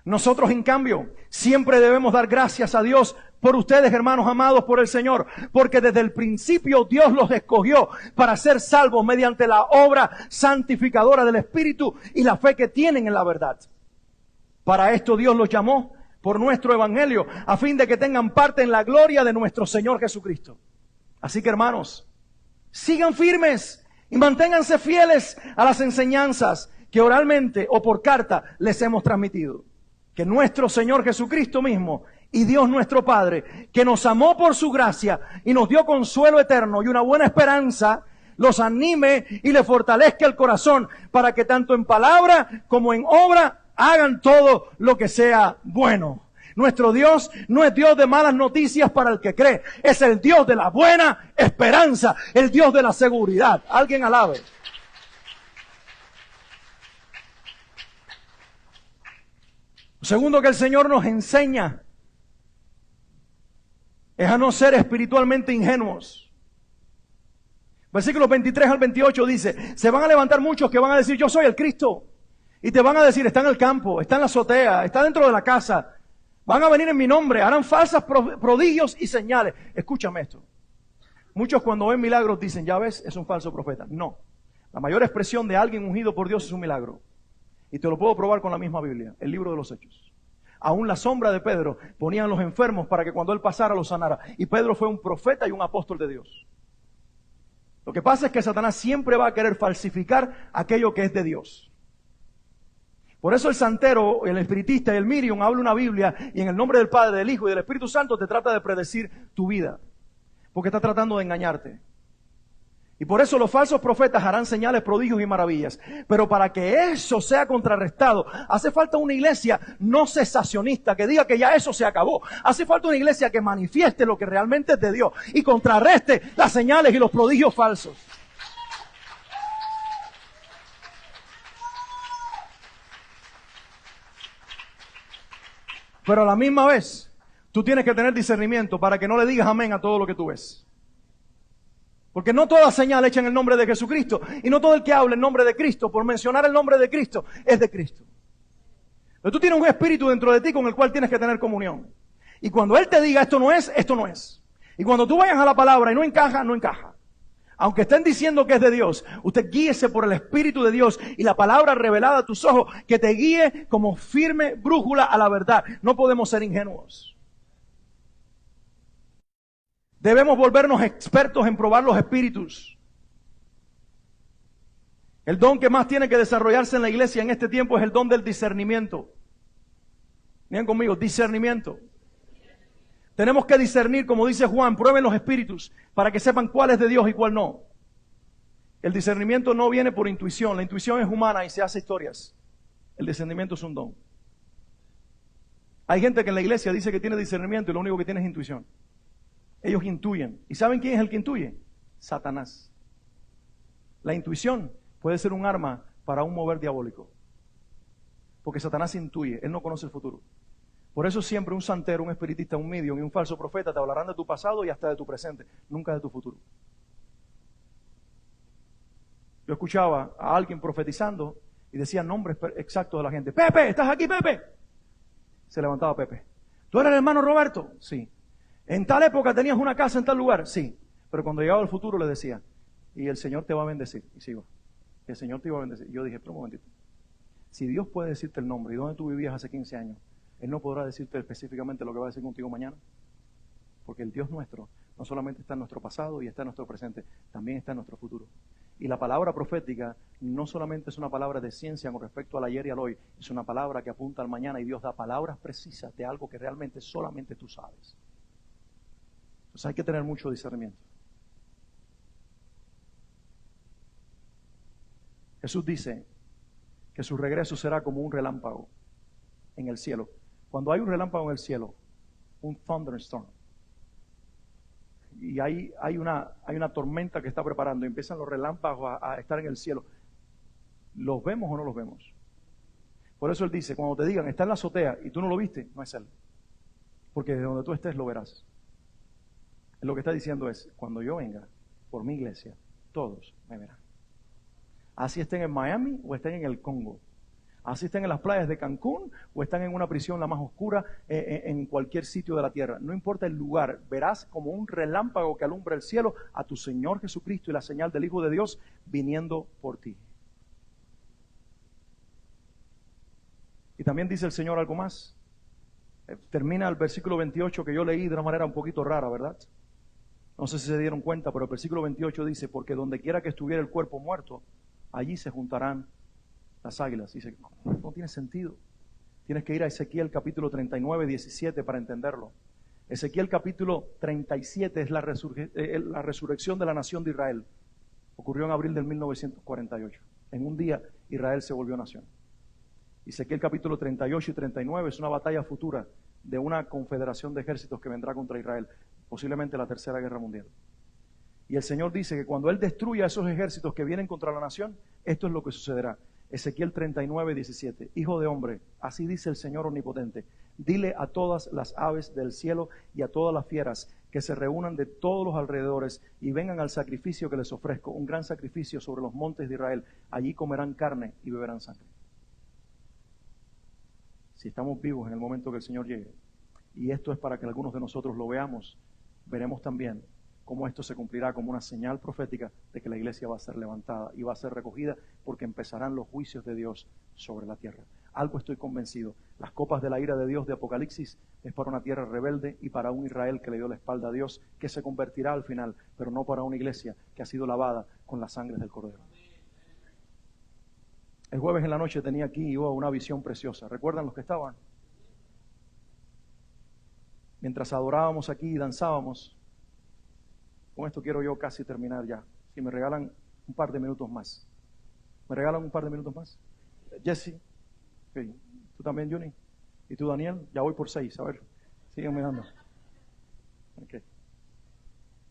Speaker 1: nosotros en cambio siempre debemos dar gracias a Dios por ustedes, hermanos amados por el Señor, porque desde el principio Dios los escogió para ser salvos mediante la obra santificadora del Espíritu y la fe que tienen en la verdad. Para esto Dios los llamó por nuestro evangelio, a fin de que tengan parte en la gloria de nuestro Señor Jesucristo. Así que, hermanos, sigan firmes y manténganse fieles a las enseñanzas que oralmente o por carta les hemos transmitido. Que nuestro Señor Jesucristo mismo y Dios nuestro Padre, que nos amó por su gracia y nos dio consuelo eterno y una buena esperanza, los anime y les fortalezca el corazón para que tanto en palabra como en obra hagan todo lo que sea bueno. Nuestro Dios no es Dios de malas noticias para el que cree. Es el Dios de la buena esperanza, el Dios de la seguridad. Alguien alabe. Segundo que el Señor nos enseña es a no ser espiritualmente ingenuos. Versículos 23 al 28 dice, se van a levantar muchos que van a decir, yo soy el Cristo. Y te van a decir, está en el campo, está en la azotea, está dentro de la casa. Van a venir en mi nombre, harán falsas prodigios y señales. Escúchame esto. Muchos cuando ven milagros dicen, ya ves, es un falso profeta. No. La mayor expresión de alguien ungido por Dios es un milagro. Y te lo puedo probar con la misma Biblia, el libro de los Hechos. Aún la sombra de Pedro ponían los enfermos para que cuando él pasara los sanara. Y Pedro fue un profeta y un apóstol de Dios. Lo que pasa es que Satanás siempre va a querer falsificar aquello que es de Dios. Por eso el santero, el espiritista y el medium habla una Biblia y en el nombre del Padre, del Hijo y del Espíritu Santo te trata de predecir tu vida. Porque está tratando de engañarte. Y por eso los falsos profetas harán señales, prodigios y maravillas. Pero para que eso sea contrarrestado, hace falta una iglesia no cesacionista que diga que ya eso se acabó. Hace falta una iglesia que manifieste lo que realmente es de Dios y contrarreste las señales y los prodigios falsos. Pero a la misma vez, tú tienes que tener discernimiento para que no le digas amén a todo lo que tú ves. Porque no toda señal hecha en el nombre de Jesucristo y no todo el que habla en nombre de Cristo, por mencionar el nombre de Cristo, es de Cristo. Pero tú tienes un espíritu dentro de ti con el cual tienes que tener comunión. Y cuando Él te diga esto no es, esto no es. Y cuando tú vayas a la palabra y no encaja, no encaja. Aunque estén diciendo que es de Dios, usted guíese por el Espíritu de Dios y la palabra revelada a tus ojos que te guíe como firme brújula a la verdad. No podemos ser ingenuos. Debemos volvernos expertos en probar los espíritus. El don que más tiene que desarrollarse en la iglesia en este tiempo es el don del discernimiento. Miren conmigo, discernimiento. Tenemos que discernir, como dice Juan, prueben los espíritus para que sepan cuál es de Dios y cuál no. El discernimiento no viene por intuición. La intuición es humana y se hace historias. El discernimiento es un don. Hay gente que en la iglesia dice que tiene discernimiento y lo único que tiene es intuición. Ellos intuyen. ¿Y saben quién es el que intuye? Satanás. La intuición puede ser un arma para un mover diabólico. Porque Satanás intuye. Él no conoce el futuro. Por eso siempre un santero, un espiritista, un medium y un falso profeta te hablarán de tu pasado y hasta de tu presente. Nunca de tu futuro. Yo escuchaba a alguien profetizando y decía nombres exactos de la gente. Pepe, ¿estás aquí, Pepe? Se levantaba Pepe. ¿Tú eres el hermano Roberto? Sí. ¿En tal época tenías una casa en tal lugar? Sí. Pero cuando llegaba el futuro le decía, y el Señor te va a bendecir. Y sigo, el Señor te iba a bendecir. Y yo dije, pero un momentito. Si Dios puede decirte el nombre y dónde tú vivías hace 15 años, Él no podrá decirte específicamente lo que va a decir contigo mañana. Porque el Dios nuestro no solamente está en nuestro pasado y está en nuestro presente, también está en nuestro futuro. Y la palabra profética no solamente es una palabra de ciencia con respecto al ayer y al hoy, es una palabra que apunta al mañana y Dios da palabras precisas de algo que realmente solamente tú sabes. Entonces hay que tener mucho discernimiento. Jesús dice que su regreso será como un relámpago en el cielo. Cuando hay un relámpago en el cielo, un thunderstorm, y hay una tormenta que está preparando y empiezan los relámpagos a estar en el cielo, ¿los vemos o no los vemos? Por eso Él dice, cuando te digan, está en la azotea y tú no lo viste, no es Él. Porque de donde tú estés lo verás. Lo que está diciendo es, cuando yo venga por mi iglesia, todos me verán. Así estén en Miami o estén en el Congo. Así estén en las playas de Cancún o están en una prisión la más oscura en cualquier sitio de la tierra. No importa el lugar, verás como un relámpago que alumbra el cielo a tu Señor Jesucristo y la señal del Hijo de Dios viniendo por ti. Y también dice el Señor algo más. Termina el versículo 28 que yo leí de una manera un poquito rara, ¿verdad? No sé si se dieron cuenta, pero el versículo 28 dice, porque donde quiera que estuviera el cuerpo muerto, allí se juntarán las águilas. Dice, no tiene sentido. Tienes que ir a Ezequiel capítulo 39, 17 para entenderlo. Ezequiel capítulo 37 es la resurrección de la nación de Israel. Ocurrió en abril del 1948. En un día Israel se volvió nación. Ezequiel capítulo 38 y 39 es una batalla futura de una confederación de ejércitos que vendrá contra Israel, posiblemente la tercera guerra mundial. Y el Señor dice que cuando Él destruya esos ejércitos que vienen contra la nación, esto es lo que sucederá. Ezequiel 39, 17. Hijo de hombre, así dice el Señor omnipotente, dile a todas las aves del cielo y a todas las fieras que se reúnan de todos los alrededores y vengan al sacrificio que les ofrezco, un gran sacrificio sobre los montes de Israel. Allí comerán carne y beberán sangre. Si estamos vivos en el momento que el Señor llegue, y esto es para que algunos de nosotros lo veamos, veremos también cómo esto se cumplirá como una señal profética de que la iglesia va a ser levantada y va a ser recogida, porque empezarán los juicios de Dios sobre la tierra. Algo estoy convencido: las copas de la ira de Dios de Apocalipsis es para una tierra rebelde y para un Israel que le dio la espalda a Dios, que se convertirá al final, pero no para una iglesia que ha sido lavada con la sangre del Cordero. El jueves en la noche tenía aquí una visión preciosa. ¿Recuerdan los que estaban? Mientras adorábamos aquí y danzábamos, con esto quiero yo casi terminar ya. Si me regalan un par de minutos más. ¿Me regalan un par de minutos más? Jesse, okay. Tú también, Juni. Y tú, Daniel. Ya voy por 6. A ver, siguen mirando. Okay.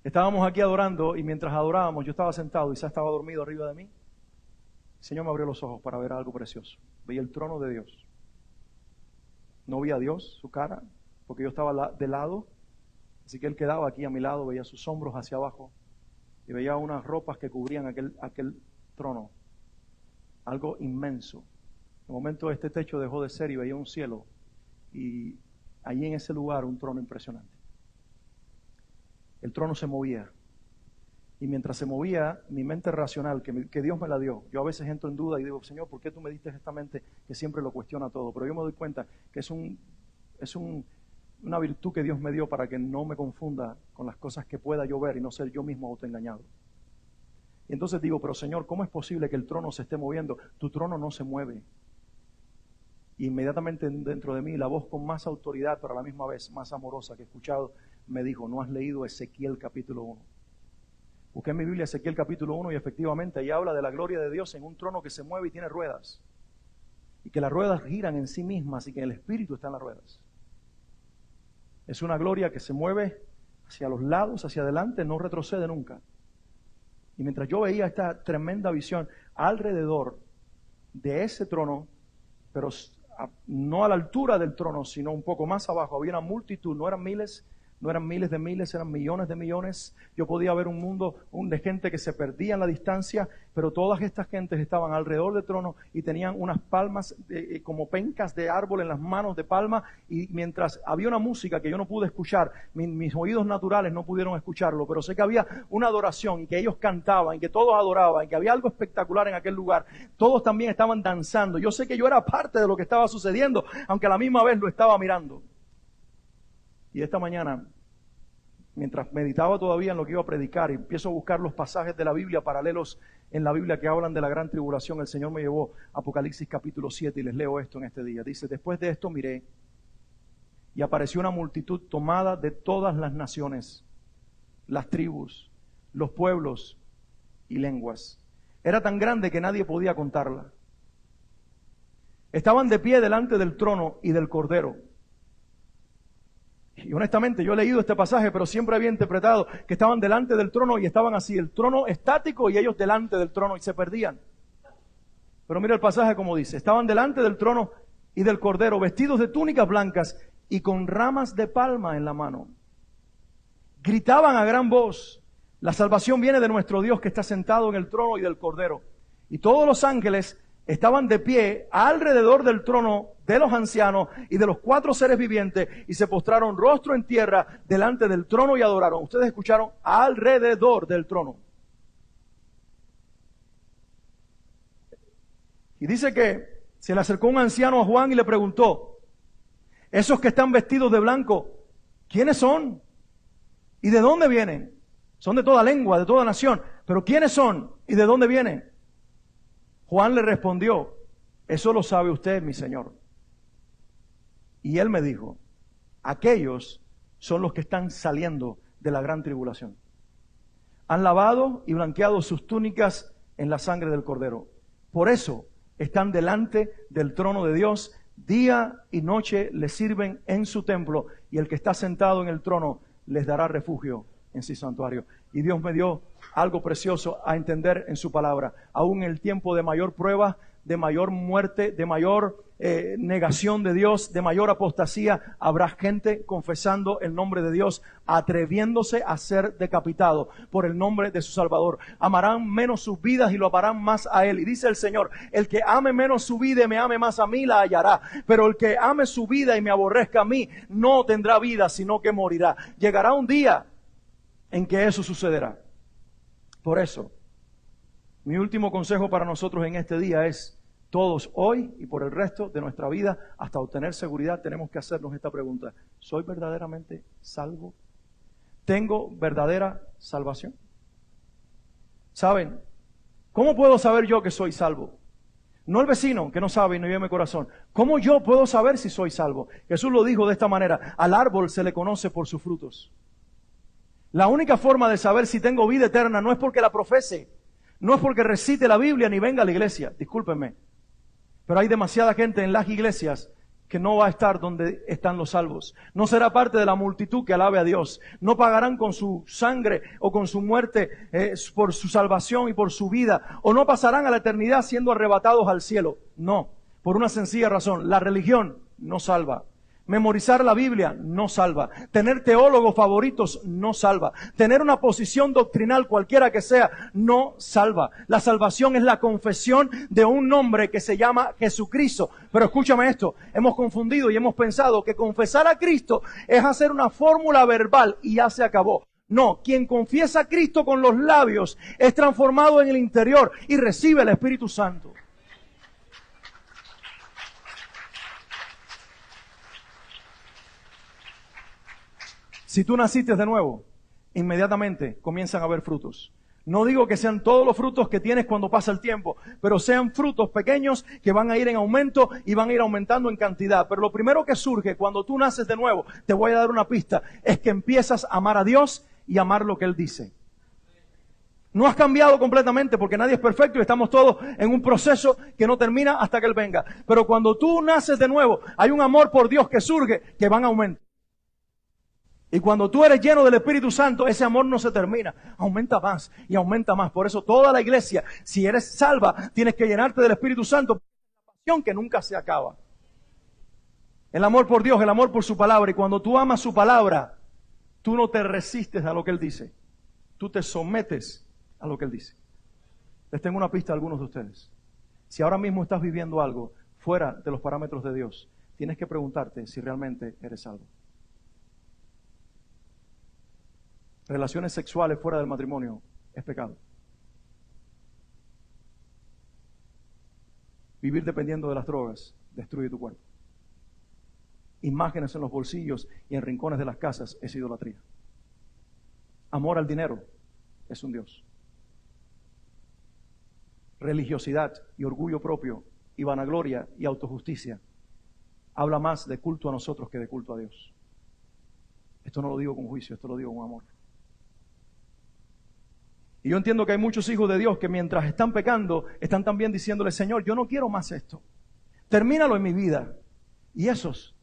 Speaker 1: Estábamos aquí adorando y mientras adorábamos, yo estaba sentado y Isa estaba dormido arriba de mí. El Señor me abrió los ojos para ver algo precioso. Veía el trono de Dios. No vi a Dios, su cara, porque yo estaba de lado. Así que Él quedaba aquí a mi lado, veía sus hombros hacia abajo y veía unas ropas que cubrían aquel trono. Algo inmenso. En un momento este techo dejó de ser y veía un cielo, y allí en ese lugar un trono impresionante. El trono se movía, y mientras se movía, mi mente racional, que Dios me la dio, yo a veces entro en duda y digo: Señor, ¿por qué tú me diste esta mente que siempre lo cuestiona todo? Pero yo me doy cuenta que es una virtud que Dios me dio para que no me confunda con las cosas que pueda yo ver y no ser yo mismo autoengañado. Y entonces digo: pero Señor, ¿cómo es posible que el trono se esté moviendo? Tu trono no se mueve. Y inmediatamente dentro de mí, la voz con más autoridad, pero a la misma vez más amorosa que he escuchado, me dijo: ¿no has leído Ezequiel capítulo 1? Busqué en mi Biblia Ezequiel capítulo 1 y efectivamente ahí habla de la gloria de Dios en un trono que se mueve y tiene ruedas. Y que las ruedas giran en sí mismas y que el Espíritu está en las ruedas. Es una gloria que se mueve hacia los lados, hacia adelante, no retrocede nunca. Y mientras yo veía esta tremenda visión alrededor de ese trono, pero no a la altura del trono, sino un poco más abajo, había una multitud, no eran miles de miles, eran millones de millones. Yo podía ver un mundo de gente que se perdía en la distancia, pero todas estas gentes estaban alrededor del trono y tenían unas palmas como pencas de árbol en las manos de palma, y mientras había una música que yo no pude escuchar, mis oídos naturales no pudieron escucharlo, pero sé que había una adoración y que ellos cantaban y que todos adoraban y que había algo espectacular en aquel lugar. Todos también estaban danzando. Yo sé que yo era parte de lo que estaba sucediendo, aunque a la misma vez lo estaba mirando. Y esta mañana, mientras meditaba todavía en lo que iba a predicar y empiezo a buscar los pasajes de la Biblia paralelos en la Biblia que hablan de la gran tribulación, el Señor me llevó a Apocalipsis capítulo 7 y les leo esto en este día. Dice: después de esto miré y apareció una multitud tomada de todas las naciones, las tribus, los pueblos y lenguas. Era tan grande que nadie podía contarla. Estaban de pie delante del trono y del Cordero. Y honestamente yo he leído este pasaje, pero siempre había interpretado que estaban delante del trono y estaban así, el trono estático y ellos delante del trono, y se perdían. Pero mira el pasaje como dice: estaban delante del trono y del Cordero, vestidos de túnicas blancas y con ramas de palma en la mano. Gritaban a gran voz: la salvación viene de nuestro Dios que está sentado en el trono y del Cordero. Y todos los ángeles estaban de pie alrededor del trono de los ancianos y de los 4 seres vivientes y se postraron rostro en tierra delante del trono y adoraron. Ustedes escucharon: alrededor del trono. Y dice que se le acercó un anciano a Juan y le preguntó: esos que están vestidos de blanco, ¿quiénes son? ¿Y de dónde vienen? Son de toda lengua, de toda nación. ¿Pero quiénes son? ¿Y de dónde vienen? Juan le respondió: eso lo sabe usted, mi Señor. Y él me dijo: aquellos son los que están saliendo de la gran tribulación. Han lavado y blanqueado sus túnicas en la sangre del Cordero. Por eso están delante del trono de Dios. Día y noche le sirven en su templo, y el que está sentado en el trono les dará refugio en su santuario. Y Dios me dio algo precioso a entender en su palabra. Aún en el tiempo de mayor prueba, de mayor muerte, de mayor negación de Dios, de mayor apostasía, habrá gente confesando el nombre de Dios, atreviéndose a ser decapitado por el nombre de su Salvador. Amarán menos sus vidas y lo amarán más a Él. Y dice el Señor: el que ame menos su vida y me ame más a mí, la hallará. Pero el que ame su vida y me aborrezca a mí, no tendrá vida, sino que morirá. Llegará un día en que eso sucederá. Por eso, mi último consejo para nosotros en este día es: todos hoy y por el resto de nuestra vida, hasta obtener seguridad, tenemos que hacernos esta pregunta: ¿soy verdaderamente salvo? ¿Tengo verdadera salvación? ¿Saben? ¿Cómo puedo saber yo que soy salvo? No el vecino que no sabe y no vive en mi corazón. ¿Cómo yo puedo saber si soy salvo? Jesús lo dijo de esta manera: al árbol se le conoce por sus frutos. La única forma de saber si tengo vida eterna no es porque la profese, no es porque recite la Biblia ni venga a la iglesia, discúlpenme. Pero hay demasiada gente en las iglesias que no va a estar donde están los salvos. No será parte de la multitud que alabe a Dios. No pagarán con su sangre o con su muerte por su salvación y por su vida. O no pasarán a la eternidad siendo arrebatados al cielo. No, por una sencilla razón: la religión no salva. Memorizar la Biblia no salva. Tener teólogos favoritos no salva. Tener una posición doctrinal cualquiera que sea no salva. La salvación es la confesión de un nombre que se llama Jesucristo. Pero escúchame esto: hemos confundido y hemos pensado que confesar a Cristo es hacer una fórmula verbal y ya se acabó. No, quien confiesa a Cristo con los labios es transformado en el interior y recibe el Espíritu Santo. Si tú naciste de nuevo, inmediatamente comienzan a haber frutos. No digo que sean todos los frutos que tienes cuando pasa el tiempo, pero sean frutos pequeños que van a ir en aumento y van a ir aumentando en cantidad. Pero lo primero que surge cuando tú naces de nuevo, te voy a dar una pista, es que empiezas a amar a Dios y amar lo que Él dice. No has cambiado completamente, porque nadie es perfecto y estamos todos en un proceso que no termina hasta que Él venga. Pero cuando tú naces de nuevo, hay un amor por Dios que surge, que va en aumento. Y cuando tú eres lleno del Espíritu Santo, ese amor no se termina, aumenta más y aumenta más. Por eso toda la iglesia, si eres salva, tienes que llenarte del Espíritu Santo, porque es una pasión que nunca se acaba. El amor por Dios, el amor por su palabra. Y cuando tú amas su palabra, tú no te resistes a lo que Él dice. Tú te sometes a lo que Él dice. Les tengo una pista a algunos de ustedes. Si ahora mismo estás viviendo algo fuera de los parámetros de Dios, tienes que preguntarte si realmente eres salvo. Relaciones sexuales fuera del matrimonio es pecado. Vivir dependiendo de las drogas destruye tu cuerpo. Imágenes en los bolsillos y en rincones de las casas es idolatría. Amor al dinero es un Dios. Religiosidad y orgullo propio y vanagloria y autojusticia habla más de culto a nosotros que de culto a Dios. Esto no lo digo con juicio, esto lo digo con amor. Y yo entiendo que hay muchos hijos de Dios que mientras están pecando, están también diciéndole: Señor, yo no quiero más esto. Termínalo en mi vida. Y esos,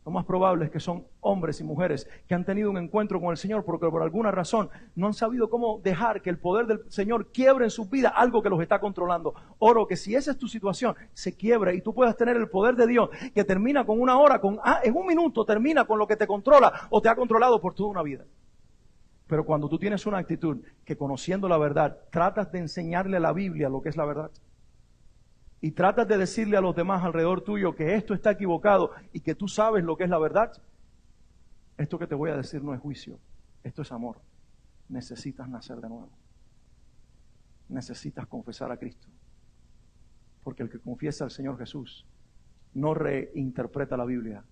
Speaker 1: lo más probable es que son hombres y mujeres que han tenido un encuentro con el Señor porque por alguna razón no han sabido cómo dejar que el poder del Señor quiebre en su vida algo que los está controlando. Oro que si esa es tu situación, se quiebre y tú puedas tener el poder de Dios que termina con una hora, en un minuto termina con lo que te controla o te ha controlado por toda una vida. Pero cuando tú tienes una actitud que, conociendo la verdad, tratas de enseñarle a la Biblia lo que es la verdad y tratas de decirle a los demás alrededor tuyo que esto está equivocado y que tú sabes lo que es la verdad, esto que te voy a decir no es juicio, esto es amor. Necesitas nacer de nuevo. Necesitas confesar a Cristo. Porque el que confiesa al Señor Jesús no reinterpreta la Biblia,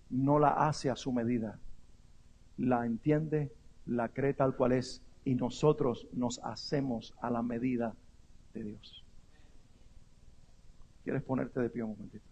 Speaker 1: no la hace a su medida, la entiende, la cree tal cual es, y nosotros nos hacemos a la medida de Dios. ¿Quieres ponerte de pie un momentito?